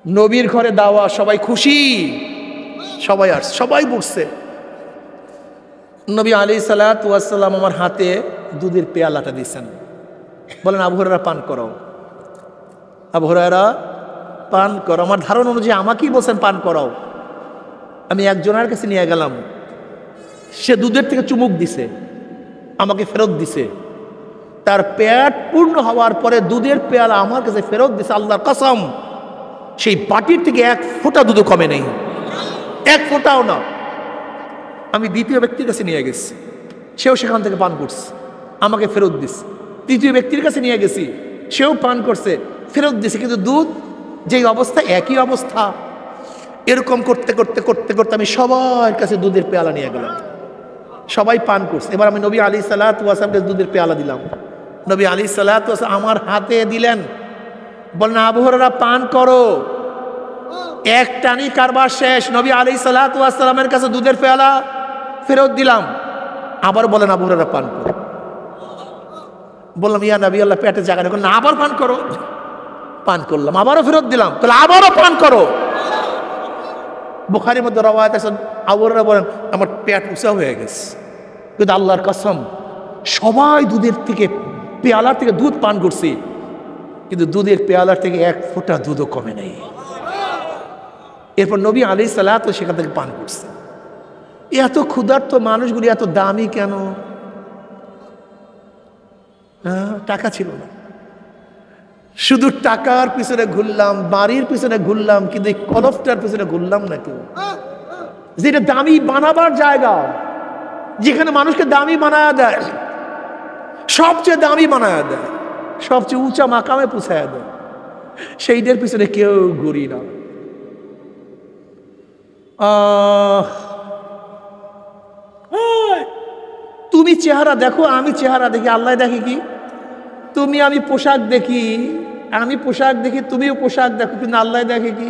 নবীর ঘরে দাওয়া, সবাই খুশি, সবাই আসছে, সবাই বসছে। নবী আলাইহিস সালাতু ওয়াস সালাম আমার হাতে দুধের পেয়ালাটা দিয়েছেন, বলেন আবু হুরায়রা পান করো, আবু হুরায়রা পান করো। আমার ধারণা অনুযায়ী আমাকেই বলছেন পান করাও। আমি একজনের কাছে নিয়ে গেলাম, সে দুধের থেকে চুমুক দিছে, আমাকে ফেরত দিছে। তার পেট পূর্ণ হওয়ার পরে দুধের পেয়ালা আমার কাছে ফেরত দিছে, আল্লাহর কসম, সেই বাটির থেকে এক ফোঁটা দুধ কমে নেই, এক ফোঁটাও না। আমি দ্বিতীয় ব্যক্তির কাছে নিয়ে গেছি, সেও সেখান থেকে পান করছে, আমাকে ফেরত দিছে। তৃতীয় ব্যক্তির কাছে নিয়ে গেছি, সেও পান করছে, ফেরত দিছে, কিন্তু দুধ যেই অবস্থা একই অবস্থা। এরকম করতে করতে করতে করতে আমি সবার কাছে দুধের পেয়ালা নিয়ে গেলাম, সবাই পান করছে। এবার আমি নবী আলাইহিস সালাতু ওয়াস সালামকে দুধের পেয়ালা দিলাম। নবী আলাইহিস সালাতু ওয়াস সালাম আমার হাতে দিলেন, বললেন আবু হুরায়রা পান করো। এক টানি কারবার শেষ, নবী আলাইহিস সালাতু ওয়াস সালামের কাছে দুধের পেয়ালা ফেরত দিলাম। আবার বলেন আবু হুরায়রা পান করো। বললাম ইয়া নবী আল্লাহ, পেটে জায়গা নেই। না, আবার পান করো। পান করলাম, আবারও ফেরত দিলাম, তাহলে আবারও পান করো। বুখারীর মধ্যে রওয়ায়াত আছে, আবু হুরায়রা বলেন আমার পেট উঁচা হয়ে গেছে, কিন্তু আল্লাহর কসম সবাই দুধের থেকে, পেয়ালার থেকে দুধ পান করছে, কিন্তু দুধের পেয়ালার থেকে এক ফোঁটা দুধও কমে নেই। এরপর নবী আলাইহিস সালাতু সেখান থেকে পান করছে। এত ক্ষুধার্ত মানুষগুলি এত দামি কেন? টাকা ছিল না, শুধু টাকার পিছনে ঘুরলাম, বাড়ির পিছনে ঘুরলাম, কিন্তু এই কলফটার পিছনে ঘুরলাম না কেউ। যেটা দামি বানাবার জায়গা, যেখানে মানুষকে দামি বানায় দেয়, সবচেয়ে দামি বানায় দেয়, সবচেয়ে উঁচা মাকামে পৌঁছায় দেয়, সেইটার পিছনে কেউ ঘুরি না। তুমি চেহারা দেখো, আমি চেহারা দেখি, আল্লাহ দেখে কি? তুমি আমি পোশাক দেখি, আমি পোশাক দেখি, তুমিও পোশাক দেখো, কিন্তু আল্লাহ দেখে কি?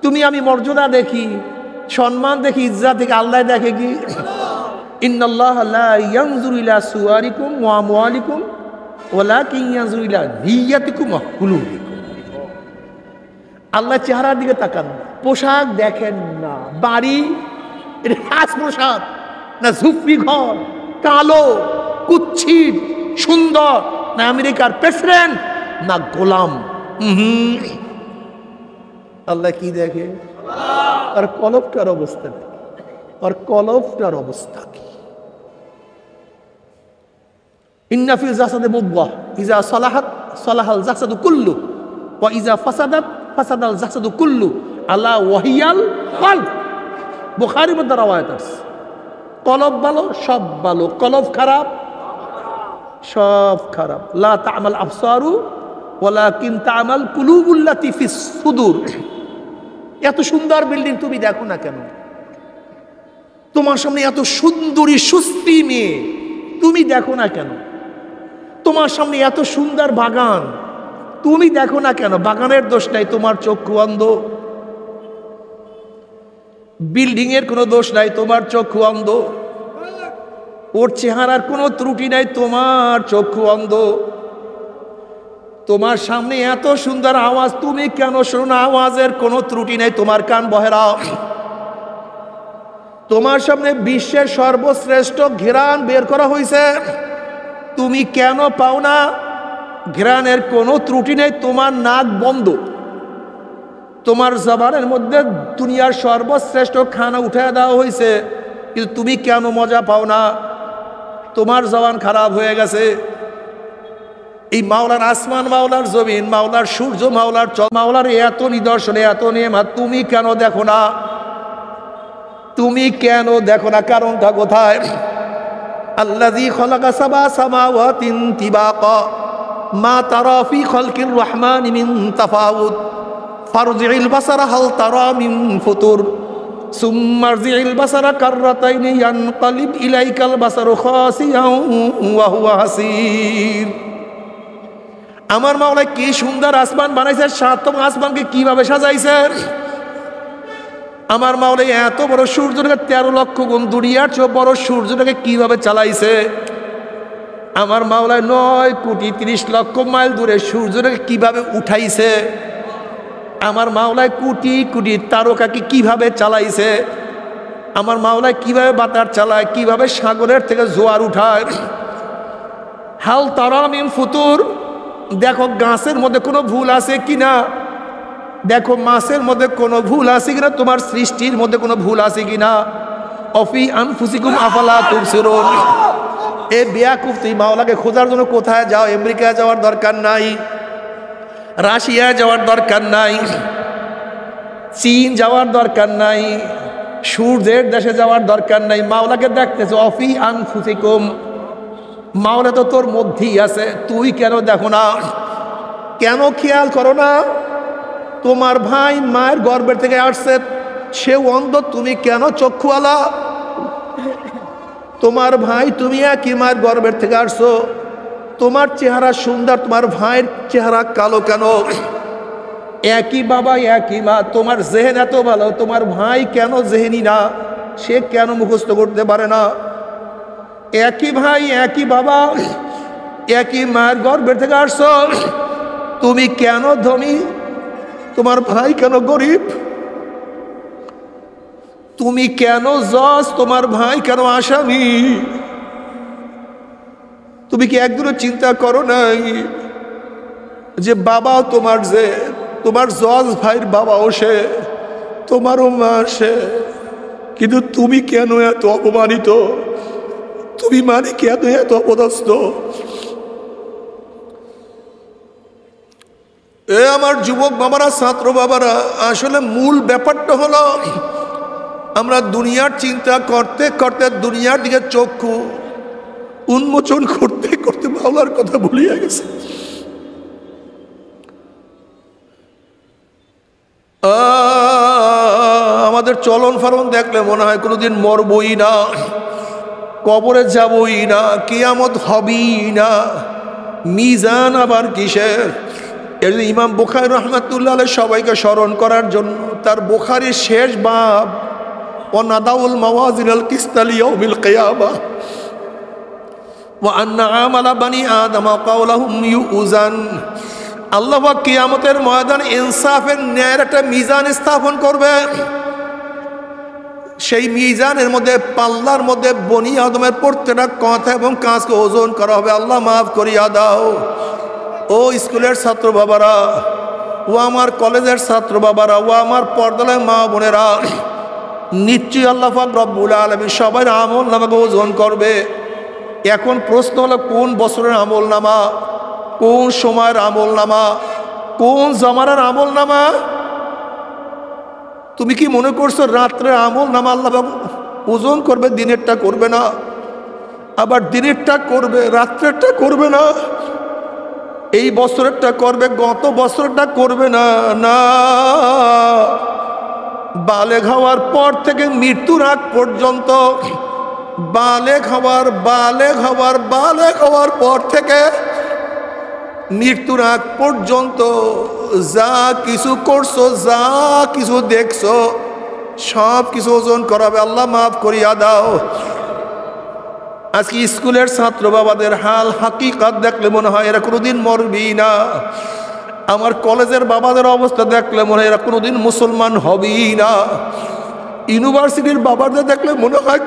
তুমি আমি মর্যাদা দেখি, সম্মান দেখি, ইজ্জত দেখি, আল্লাহ দেখে কি? ইন্নাল্লাহা লা ইয়ানজুরু ইলা সুওয়ারিকুম ওয়া আমওয়ালিকুম ওয়ালাকিন ইয়ানজুরু ইলা নিয়াতিকুম ওয়া কুলুবিকুম। আল্লাহ চেহারার দিকে তাকান, পোশাক দেখেন না। বাড়ি এটা খাস পোশাক না, ঝুপড়ি ঘর, কালো কুচ্ছিত সুন্দর, না আমেরিকার প্রেসিডেন্ট, না গোলাম। আল্লাহ কি দেখে? আর কলবটার অবস্থা কি? আর কলবটার অবস্থা কি? ইন্না ফিল জাসাদি মুদগাহ ইযা সালাহাত সালাহাল জাসাদু কুল্লু ওয়া ইযা ফাসাদাত ফাসাদাল জাসাদু কুল্লু আলা ওয়াহিয়াল কলব। বুখারীর মধ্যে রওয়ায়াত আছে, কলব ভালো সব ভালো, কলব খারাপ সব খারাপ। লা তা'মাল আবসারু ওয়ালাকিন তা'মাল কুলুবুল্লাতী ফিস সুদূর। এত সুন্দর বিল্ডিং তুমি দেখো না কেন? তোমার সামনে এত সুন্দরী সুশ্রী মেয়ে, তুমি দেখো না কেন? তোমার সামনে এত সুন্দর বাগান, তুমি দেখো না কেন? বাগানের দোষ নাই, তোমার চক্ষু অন্ধ। বিল্ডিং এর কোনো দোষ নাই, তোমার চক্ষু অন্ধ। ওর চেহারার কোনো ত্রুটি নাই, তোমার চক্ষু অন্ধ। তোমার সামনে এত সুন্দর আওয়াজ, তুমি কেন শোনো না? আওয়াজের কোনো ত্রুটি নাই, তোমার কান বহেরা। তোমার সামনে বিশ্বের সর্বশ্রেষ্ঠ ঘ্রাণ বের করা হয়েছে, তুমি কেন পাও না? ঘ্রাণের কোনো ত্রুটি নেই, তোমার নাক বন্ধ। তোমার জবানের মধ্যে দুনিয়ার সর্বশ্রেষ্ঠ খানা উঠে দেওয়া হয়েছে, কিন্তু তুমি কেন মজা পাও না? তোমার জবান খারাপ হয়ে গেছে। এই মাওলার আসমান, মাওলার জমিন, মাওলার সূর্য, মাওলার মাওলার এত নিদর্শনে, এত নেয়ামত, তুমি কেন দেখো না? তুমি কেন দেখো না? কারণটা কোথায়? আল্লাযী খালাকা সাবা সামাওয়াতিন তিবাকা মা তারা ফি খালকির রহমানি মিন তাফাউত ফারজি'ল বাসারা হাল তারা মিন ফুতুর সুম্মা আরজি'ল বাসারা কাররাতাইনি ইয়ানকালিব ইলাইকাল বাসারু খাসিয়ান ওয়া হুয়া হাসীর। আমার মাওলা কি সুন্দর আসমান বানাইছে, সাতম আসমানকে কিভাবে সাজাইছে। আমার মাওলা এত বড় সূর্যটাকে 13 লক্ষ গুণ দুনিয়ার চেয়ে বড় সূর্যটাকে কিভাবে চালাইছে। আমার মাওলা 9 কোটি 30 লক্ষ মাইল দূরে সূর্যটাকে কিভাবে উঠাইছে। আমার মাওলায় কোটি কোটি তারকাকে কিভাবে চালাইছে। আমার মাওলায় কিভাবে বাতাস চালায়, কিভাবে সাগরের থেকে জোয়ার উঠায়। হাল তারা মিন ফুতুর, দেখো গাছের মধ্যে কোনো ভুল আছে কিনা, দেখো মাছের মধ্যে কোনো ভুল আছে কিনা, তোমার সৃষ্টির মধ্যে কোনো ভুল আছে কিনা। অফি আনফুসিকুম আফালা তুবসিরুন। এ বেয়াকুফ, তুই মাওলাকে খোঁজার জন্য কোথায় যাও? আমেরিকা যাওয়ার দরকার নাই, রাশিয়া যাওয়ার দরকার নাই, চীন যাওয়ার দরকার নাই, সূর্যের দেশে যাওয়ার দরকার নাই। মাওলাকে দেখতেছে অফি আনফুসিকুম, মাওলা তো তোর মধ্যেই আছে, তুই কেন দেখো না? কেন খেয়াল করো না? তোমার ভাই মায়ের গর্ভের থেকে আসছে, সেও অন্ধ, তুমি কেন চক্ষুওয়ালা? তোমার ভাই, তুমি একই মায়ের গর্ভের থেকে আসছো, তোমার চেহারা সুন্দর, তোমার ভাইয়ের চেহারা কালো কেন? একই বাবা একই মা, তোমার জেহেন এত ভালো, তোমার ভাই কেন জেহেনি না? সে কেন মুখস্থ করতে পারে না? একই ভাই একই বাবা একই মায়ের গর্ভের থেকে আসছো, তুমি কেন ধনী, তোমার ভাই কেন গরিব? তুমি কেন জজ, তোমার ভাই কেন আসামি? তুমি কি একদিনও চিন্তা করো নাই যে বাবাও তোমার, যে তোমার জজ ভাইয়ের বাবাও সে, তোমারও মা সে, কিন্তু তুমি কেন এত অপমানিত? তুমি মানে কেন এত অপদস্থ? এ আমার যুবক বাবারা, ছাত্র বাবারা, আসলে মূল ব্যাপারটা হলো আমরা দুনিয়ার চিন্তা করতে করতে, দুনিয়ার দিকে চক্ষু উন্মোচন করতে করতে মাওলার কথা ভুলিয়ে গেছে। আমাদের চলন ফারণ দেখলে মনে হয় কোনোদিন মরবই না, কবরে যাবই না, কিয়ামত হবেই না, মিজান আবার কিসের। এর ইমাম বুখারী রাহমাতুল্লাহ আলাইহি সবাইকে স্মরণ করার জন্য তার বুখারীর শেষ বাব, ও নাদাউল মাওয়াজিনাল কিসতা লিয়াউমিল কিয়ামা ওয়া আন্না আমালা বানি আদম কাওলাহুম ইউজান। আল্লাহ পাক কিয়ামতের ময়দান ইনসাফের ন্যায়ের একটা মিজান স্থাপন করবে। সেই মিজানের মধ্যে, পাল্লার মধ্যে বনি আদমের প্রত্যেকটা কথা এবং কাজকে ওজন করা হবে। আল্লাহ মাফ করিয়া দাও। ও স্কুলের ছাত্র বাবারা, ও আমার কলেজের ছাত্র বাবারা, ও আমার পর্দায় মা বোনেরা, নিশ্চয়ই আল্লাহ পাক রব্বুল আলামিন সবার আমল নামাকে ওজন করবে। এখন প্রশ্ন হলো, কোন বছরের আমল নামা, কোন সময়ের আমল নামা, কোন জমানার আমল নামা? তুমি কি মনে করছো রাত্রের আমল নামা আল্লাহ ওজন করবে? দিনেরটা করবে না, আবার দিনেরটা করবে, রাত্রেরটা করবে না। এই বছরেরটা করবে, গত বছরটা করবে না। না, বালেগ হওয়ার পর থেকে মৃত্যুর আগ পর্যন্ত, বালেগ হওয়ার পর থেকে মৃত্যুর আগ পর্যন্ত যা কিছু করছো, যা কিছু দেখছো, সব কিছু ওজন করাবে। আল্লাহ মাফ করিয়া দাও। আজকে স্কুলের ছাত্র বাবাদের হাল হাকিকাত দেখলে মনে হয় এরা কোনোদিন মরবি না। আমার কলেজের বাবাদের অবস্থা দেখলে মনে হয় এরা কোনোদিন মুসলমান হবেই না। ইউনিভার্সিটির বাবাদের দেখলে মনে হয়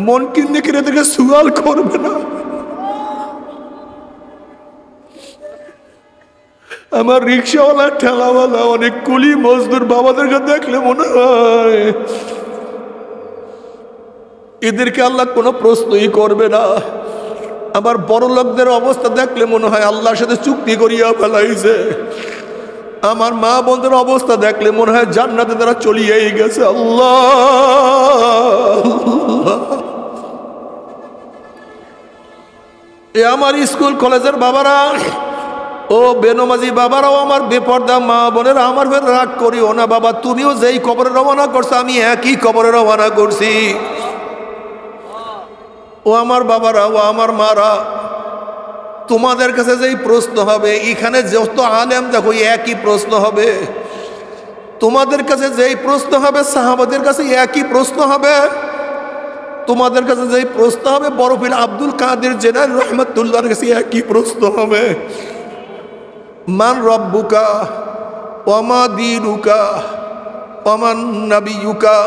মন কিনে কিনে থেকে সুয়াল করবে না। আমার রিক্সাওয়ালা, ঠেলাওয়ালা, অনেক কুলি মজদুর বাবাদেরকে দেখলে মনে হয় এদেরকে আল্লাহ কোনো প্রশ্নই করবে না। আমার বড় লোকদের অবস্থা দেখলে মনে হয় আল্লাহর সাথে চুক্তি করিয়া ফেলাইছে। আমার মা বোনদের অবস্থা দেখলে মনে হয় জান্নাতে তারা চলিয়েই গেছে। আল্লাহ, এ আমার স্কুল কলেজের বাবারা ও বেনমাজি বাবারাও, আমার বেপর্দা মা বোনেরা, আমার ফের রাগ করিও না বাবা। তুমিও যেই কবরে রওনা করছো আমি একই কবরে রওনা করছি। ও আমার বাবারা, ও আমার মারা, তোমাদের কাছে যেই প্রশ্ন হবে, এখানে যত আলেম দেখো একই প্রশ্ন হবে। তোমাদের কাছে যেই প্রশ্ন হবে সাহাবাদের কাছে একই প্রশ্ন হবে। তোমাদের কাছে যেই প্রশ্ন হবে বরফিল আব্দুল কাদের জিলানী রহমাতুল্লাহর কাছে একই প্রশ্ন হবে। মান রব্বুকা ওয়ামা দীনুকা ওয়ামান নাবিয়ুকা।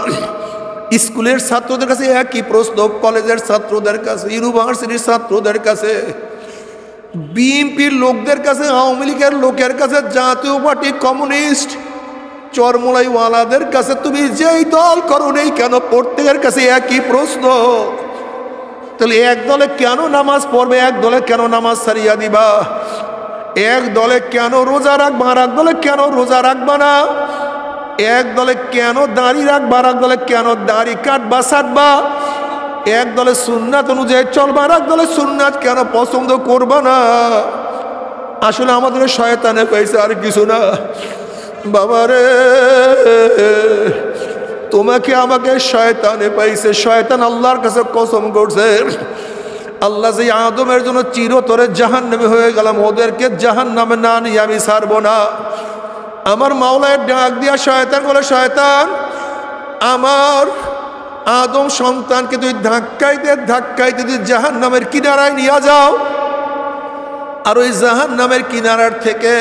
স্কুলের ছাত্রদের কাছে একই প্রশ্ন, কলেজের ছাত্রদের কাছে, ইউনিভার্সিটির ছাত্রদের কাছে, বিএনপির লোকদের কাছে, আওয়ামী লীগের লোকের কাছে, জাতীয় পার্টি, কমিউনিস্ট, চরমোলাইওয়ালাদের কাছে, তুমি যেই দল করো নেই কেন প্রত্যেকের কাছে একই প্রশ্ন। তাহলে এক দলে কেন নামাজ পড়বে, এক দলে কেন নামাজ ছাড়িয়া দিবা, এক দলে কেন রোজা রাখবা আর এক দলে কেন রোজা রাখবা না, এক দলে কেন দাড়ি রাখবা আর এক দলে কেন দাড়ি কাটবা ছাড়বা, এক দলে সুন্নাত অনুযায়ী চলবা আর এক দলে সুন্নাত কেন পছন্দ করবা না। আসলে আমাদের শয়তানে পাইছে আর কিছু না। বাবারে, তোমাকে আমাকে শয়তানে পাইছে। শয়তান আল্লাহর কাছে কসম করছে, আল্লাহ যে আদমের জন্য চিরতরে জাহান্নামী হয়ে গেলাম, ওদেরকে জাহান্নামে না নিয়ে আমি ছাড়বো না। আমার মাওলায় ডাক দিয়া শয়তান বলে, শয়তান আমার আদম সন্তানকে তুই ধাক্কাইতে তুই জাহান্নামের কিনারায় নিয়ে যাও, আর ওই জাহান্নামের কিনারার থেকে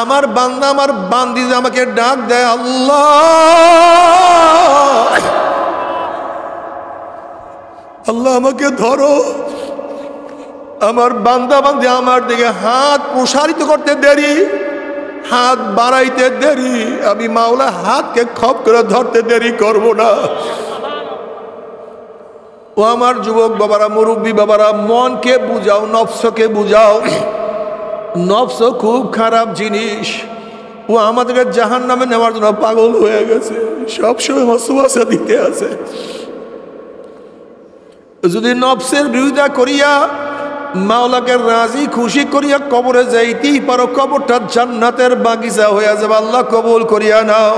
আমার বান্দা, আমার বান্দি আমাকে ডাক দেয়, আল্লাহ আল্লাহ আমাকে ধরো। আমার বান্দা বান্দি আমার দিকে হাত প্রসারিত করতে দেরি, হাত বাড়াইতে দেরি, আমি মাওলা হাতকে খপ করে ধরতে দেরি করব না। ও আমার যুবক বাবারা, মুরব্বী বাবারা, মনকে বুঝাও, নফসকে বুঝাও। নফস খুব খারাপ জিনিস, ও আমাদেরকে জাহান্নামে নেওয়ার জন্য পাগল হয়ে গেছে, সবসময় ওয়াসওয়াসা দিতে আছে। যদি নফসের বিরোধিতা করিয়া মাওলাকে রাজি খুশি করিয়া কবরে যাইতেই পারো, কবরটা জান্নাতের বাগিচা হয়ে যাবে। আল্লাহ কবুল করিয়া নাও।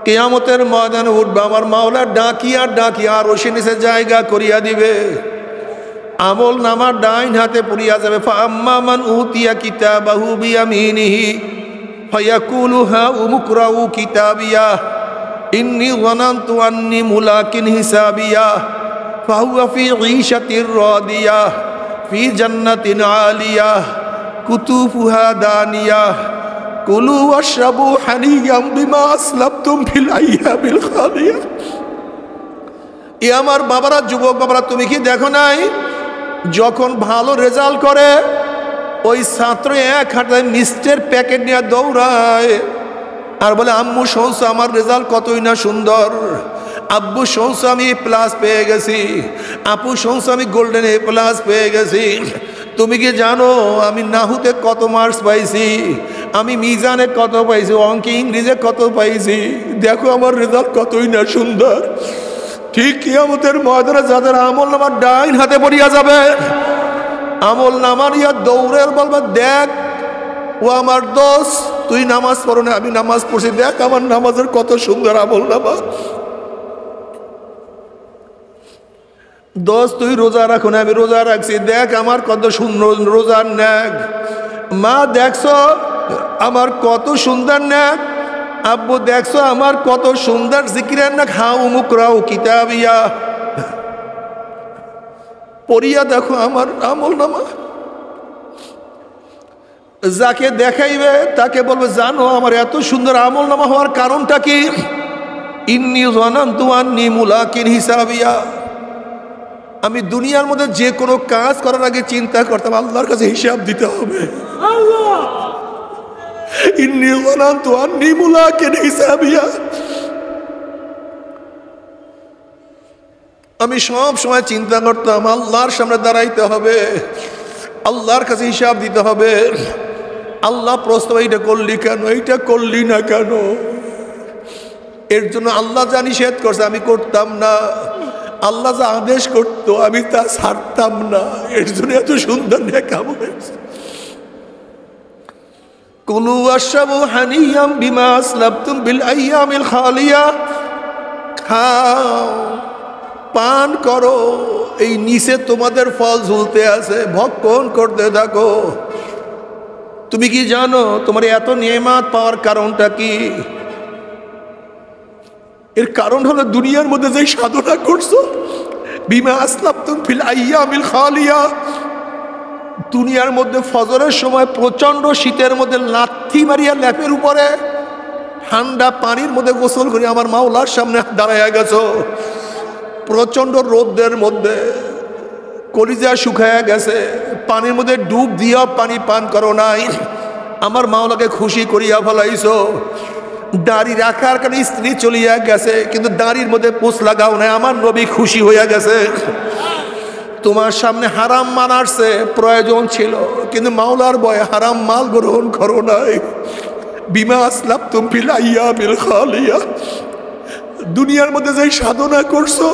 কিয়ামতের ময়দানে উঠবে, আমার মাওলা ডাকিয়া ডাকিয়া আর ওসে নিচে জায়গা করিয়া দিবে। আমল নামা ডাইন হাতে পড়িয়া যাবে। ফাআম্মা মান উতিয়া কিতাবাহু বিয়ামিনিহি ফায়াকুলু হাউমুকরাউ কিতাবিয়া ইন্নী যানানতু আন্নী মুলাকিন হিসাবিয়া ফাহুয়া ফি ঈশাতির রাদিয়া ফি জান্নাতিন আলিয়া কুতুফুহা দানিয়া কুলু ওয়াশরাবু হানিয়াম বিমা আসলাফতুম ফিল আইয়ামিল খালিয়া। এ আমার বাবারা, যুবক বাবারা, তুমি কি দেখো নাই যখন ভালো রেজাল্ট করে ওই ছাত্র এক হাতে মিষ্টের প্যাকেট নিয়ে দৌড়ায় আর বলে, আম্মু শুনছো আমার রেজাল্ট কতই না সুন্দর, আব্বু শুনছো আমি প্লাস পেয়ে গেছি, আপু শুনছো আমি গোল্ডেন এ প্লাস পেয়ে গেছি। তুমি কি জানো আমি নাহুতে কত মার্কস পাইছি, আমি মিজানে কত পাইছি, অঙ্কে ইংরেজিতে কত পাইছি, দেখো আমার রেজাল্ট কতই না সুন্দর। ঠিক কিয়ামতের ময়দানে যাদের আমল নামার ডাইন হাতে পড়িয়া যাবে, আমল নামার ইয়া দৌড়ের বলবে, দেখ ও আমার দোষ, তুই নামাজ পড়ো না, আমি নামাজ পড়ছি, দেখ আমার নামাজের কত সুন্দর আমল নামা। দোস্ত তুই রোজা রাখো না, আমি রোজা রাখছি, দেখ আমার কত সুন্দর রোজার ন্যাক। মা দেখছো আমার কত সুন্দর ন্যাক, আব্বু দেখছো আমার কত সুন্দর জিকিরের ন্যাক। হাউ মুকরাউ কিতাবিয়া, পড়িয়া দেখো আমার আমল নামা। যাকে দেখাইবে তাকে বলবে জানো আমার এত সুন্দর আমল নামা হওয়ার কারণটা কি? ইন্নী যানানতু আন্নী মুলাকিন হিসাবিয়া, আমি দুনিয়ার মধ্যে যে কোনো কাজ করার আগে চিন্তা করতাম আল্লাহর কাছে হিসাব দিতে হবে। ইন্নী যানানতু আন্নী মুলাকিন হিসাবিয়া, আমি সব সময় চিন্তা করতাম আল্লাহর সামনে দাঁড়াইতে হবে, আল্লাহর কাছে হিসাব দিতে হবে। আল্লাহ প্রশ্ন, এইটা করলি কেন, এইটা করলি না কেন? এর জন্য আল্লাহ যা নিষেধ করছে আমি করতাম না, আল্লাহ যা আদেশ করতো আমি তা ছাড়তাম না, এর জন্য এত সুন্দর নেকাম হয়েছে। কুলু ওয়াশরাবু হানিয়াম বিমা আসলাফতুম বিল আইয়ামিল খালিয়া, খাও পান করো, এই নিচে তোমাদের ফল ঝুলতে আছে, ভক্ষণ করতে থাকো। তুমি কি জানো তোমার এত নিয়ামত পাওয়ার কারণটা কি? এর কারণ হলো দুনিয়ার মধ্যে যে সাধনা করছো, বিমা আসলাফতুম ফিল আইয়ামিল খালিয়া। দুনিয়ার মধ্যে ফজরের সময় প্রচন্ড শীতের মধ্যে লাথি মারিয়া ল্যাপের উপরে ঠান্ডা পানির মধ্যে গোসল করি আমার মাওলার সামনে দাঁড়াইয়া গেছো। প্রচন্ড রোদের মধ্যে কলিজা শুকায়া গেছে, পানির মধ্যে ডুব দিয়া পানি পান করো নাই, আমার মাওলাকে খুশি করিয়া ফেলাইছো। দাড়ি রাখার কারণে স্ত্রী চলিয়া গেছে, কিন্তু দাড়ির মধ্যে পোষ লাগাও নাই, আমার নবী খুশি হইয়া গেছে। তোমার সামনে হারাম মাল আসছে, প্রয়োজন ছিল, কিন্তু মাওলার ভয়ে হারাম মাল গ্রহণ করো নাই। বিমা আসলাফতুম ফিল আইয়ামিল খালিয়া, দুনিয়ার মধ্যে যে সাধনা করছো,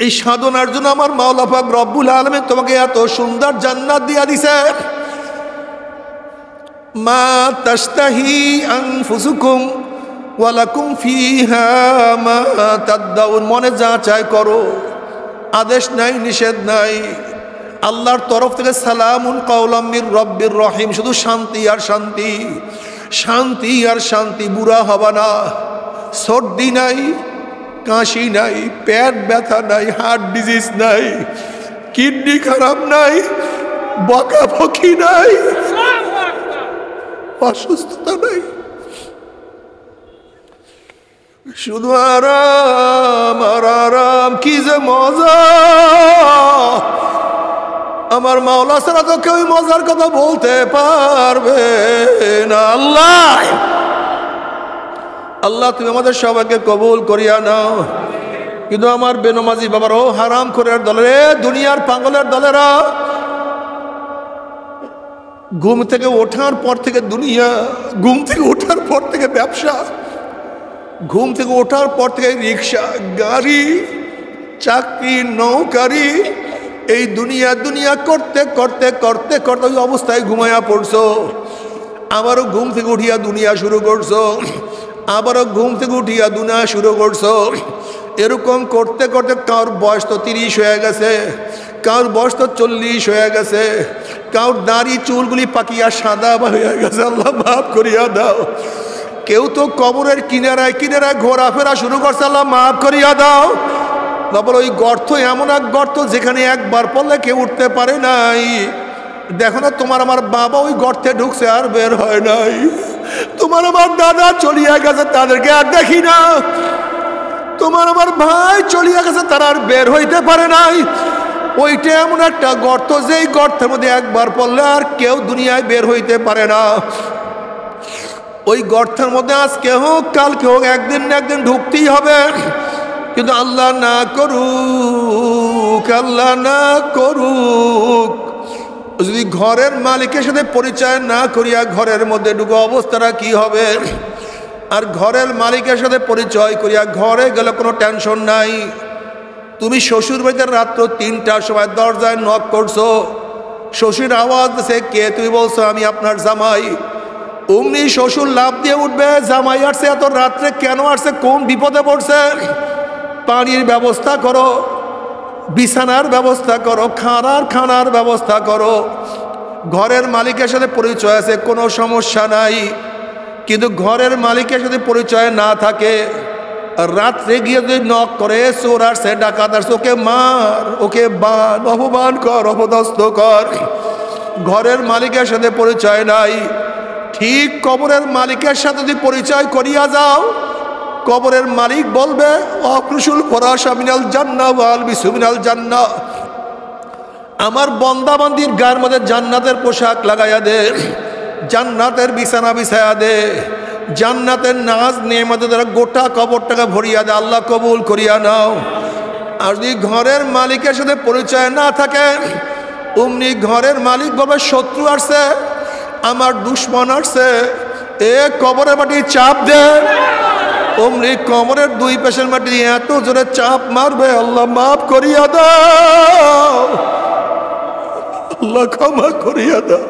এই সাধনার জন্য আমার মাওলা পাক রব্বুল আলামিন তোমাকে এত সুন্দর জান্নাত দিয়া দিছে। মা তাশতাহি আনফুসুকুম ওয়া লাকুম ফিহা মা তাদদাউন, মনে যা চায় করো, আদেশ নাই নিষেধ নাই। আল্লাহর তরফ থেকে সালামুন কাওলাম মির রব্বির রহিম, শুধু শান্তি আর শান্তি, শান্তি আর শান্তি। বুড়া হবা না, সর্দি নাই, কাশি নাই, পেট ব্যথা নাই, হার্ট ডিজিজ নাই, কিডনি খারাপ নাই, বকাবকি নাই, অসুস্থতা নাই, শুধু আরাম আর আরাম। কি যে মজা! আমার মাওলা ছাড়া তো কেউ মজার কথা বলতে পারবে না। আল্লাহ আল্লাহ তুমি আমাদের সবাইকে কবুল করিয়া নাও। কিন্তু আমার বেনমাজি বাবার ও হারাম খোরের দলের, দুনিয়ার পাগলের দলেরা, ঘুম থেকে ওঠার পর থেকে দুনিয়া, ঘুম থেকে ওঠার পর থেকে ব্যবসা, ঘুম থেকে ওঠার পর থেকে রিক্সা, গাড়ি, চাকরি, নৌকারি, এই দুনিয়া দুনিয়া করতে করতে করতে করতে ওই অবস্থায় ঘুমাইয়া পড়ছো। আবারও ঘুম থেকে উঠিয়া দুনিয়া শুরু করছো, আবারও ঘুম থেকে উঠিয়া দুনিয়া শুরু করছো। এরকম করতে করতে কারোর বয়স তো 30 হয়ে গেছে, কারোর বয়স তো 40 হয়ে গেছে, কারোর দাড়ি চুলগুলি পাকিয়া সাদা হয়ে গেছে। আল্লাহ মাফ করিয়া দাও। কেউ তো কবরের কিনারায় কিনারায় ঘোরাফেরা শুরু করছে, আল্লাহ মাফ করিয়া দাও। বাবার ওই গর্ত এমন এক গর্ত যেখানে একবার পড়লে কেউ উঠতে পারে নাই। দেখো না, তোমার আমার বাবা ওই গর্তে ঢুকছে আর বের হয় নাই, তোমার আমার দাদা চলিয়া গেছে তাদেরকে আর দেখি না, তোমার আমার ভাই চলিয়া গেছে তারা আর বের হইতে পারে নাই। ওইটা এমন একটা গর্ত যেই গর্তের মধ্যে একবার পড়লে আর কেউ দুনিয়ায় বের হইতে পারে না। ওই গর্তের মধ্যে আজকে হোক কালকে হোক একদিন না একদিন ঢুকতেই হবে। কিন্তু আল্লাহ না করুক, আল্লাহ না করুক, যদি ঘরের মালিকের সাথে পরিচয় না করিয়া ঘরের মধ্যে ঢুকে অবস্থাটা কি হবে। আর ঘরের মালিকের সাথে পরিচয় করিয়া ঘরে গেলে কোনো টেনশন নাই। তুমি শ্বশুর বাড়িতে রাত্র 3টার সময় দরজায় নক করছো, শ্বশুর আওয়াজ দিছে, কে তুই? বলছো আমি আপনার জামাই। অমনি শ্বশুর লাফ দিয়ে উঠবে, জামাই আসছে, এত রাত্রে কেন আসছে, কোন বিপদে পড়ছে? পানির ব্যবস্থা করো, বিছানার ব্যবস্থা করো, খানার ব্যবস্থা করো। ঘরের মালিকের সাথে পরিচয় আছে, কোনো সমস্যা নাই। কিন্তু ঘরের মালিকের সাথে পরিচয় না থাকে, রাত্রে গিয়ে যদি নক করে, চোর আসছে, ডাকাত আসছে, ওকে মার, ওকে বান, অপমান কর, অপদস্থ কর। ঘরের মালিকের সাথে পরিচয় নাই, ঠিক কবরের মালিকের সাথে যদি পরিচয় করিয়া যাও, কবরের মালিক বলবে, অপ্রসুল ফরাশা মিনাল জান্নাহ ওয়াল বিসু মিনাল জান্নাহ, আমার বন্দাবান্দির গায়ের মধ্যে জান্নাতের পোশাক লাগাইয়া দে, জান্নাতের বিছানা বিছাইয়া দে, জান্নাতের নাজ নেয়ামতের দ্বারা গোটা কবরটাকে ভরিয়া দে, আল্লাহ কবুল করিয়া নাও। আর যদি ঘরের মালিকের সাথে পরিচয় না থাকে, অমনি ঘরের মালিক বলবে, শত্রু আসছে, আমার দুশ্মন আসছে, এ কবরের মাটি চাপ দে। অমনি কবরের দুই পেশের মাটি এত জোরে চাপ মারবে, আল্লাহ মাফ করিয়া দাও, আল্লাহ ক্ষমা করিয়া দাও।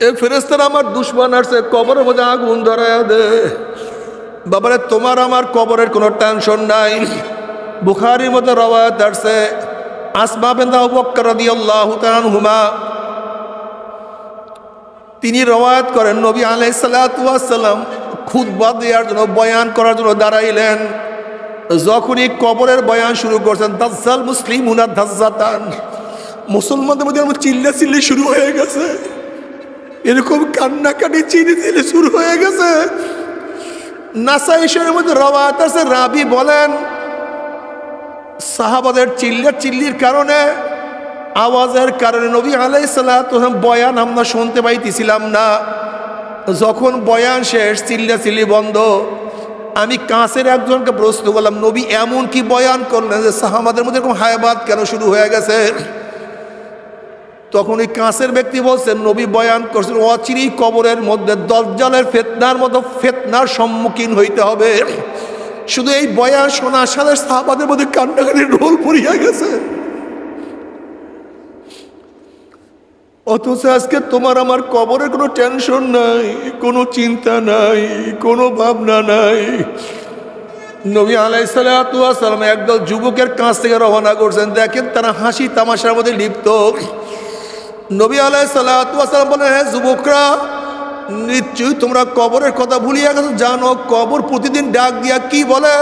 এ ফেরেশতারা, আমার দুশ্মন আসছে, কবরের মধ্যে আগুন ধরাইয়া দে। বাবারে, তোমার আমার কবরের কোনো টেনশন নাই। বুখারীর মধ্যে রওয়ায়াত আসছে, আসমা বিনত আবু বকর রাদিয়াল্লাহু তাআলা আনহুমা তিনি রওয়ায়াত করেন, নবী আলাইহিস সালাতু ওয়াস সালাম খুতবা দেওয়ার জন্য, বয়ান করার জন্য দাঁড়াইলেন। যখনই কবরের বয়ান শুরু করছেন, দাজ্জাল মুসলিমুনা দাজ্জাতান, মুসলমানদের মধ্যে চিল্লাচিল্লি শুরু হয়ে গেছে, এরকম কান্নাকাটি চিল্লাচিল্লি শুরু হয়ে গেছে। নাসাঈ শরীফের মধ্যে রওয়ায়াত আছে, রাবি বলেন, সাহাবাদের চিল্লির কারণে, আওয়াজের কারণে নবী আলাইহিস সালাতু ওয়াস সালাম বয়ান আমরা শুনতে পাইতেছিলাম না। যখন বয়ান শেষ, চিল্লাচিল্লি বন্ধ, আমি কাছের একজনকে প্রশ্ন করলাম, নবী এমন কি বয়ান করলেন যে সাহাবাদের মধ্যে এরকম হায়াবাত কেন শুরু হয়ে গেছে? তখন ওই কাছের ব্যক্তি বলছেন, নবী বয়ান করছেন, অচিরেই কবরের মধ্যে দাজ্জালের ফিতনার মতো ফিতনার সম্মুখীন হইতে হবে। শুধু এই বয়ান শোনার সাথে সাহাবাদের মধ্যে কান্নাকাটির রোল পড়িয়া গেছে। অথচ আজকে তোমার আমার কবরের কোনো টেনশন নাই, কোনো চিন্তা নাই, কোনো ভাবনা নাই। নবী আলাইহিস সালাতু ওয়াস সালাম একদল যুবকের কাছ থেকে রওনা করছেন, দেখেন তারা হাসি তামাশার মধ্যে লিপ্ত। নবী আলাইহিস সালাতু ওয়াস সালাম বলেন, হ্যাঁ যুবকরা, নিশ্চয়ই তোমরা কবরের কথা ভুলিয়া গেছো। জানো কবর প্রতিদিন ডাক দিয়া কি বলে?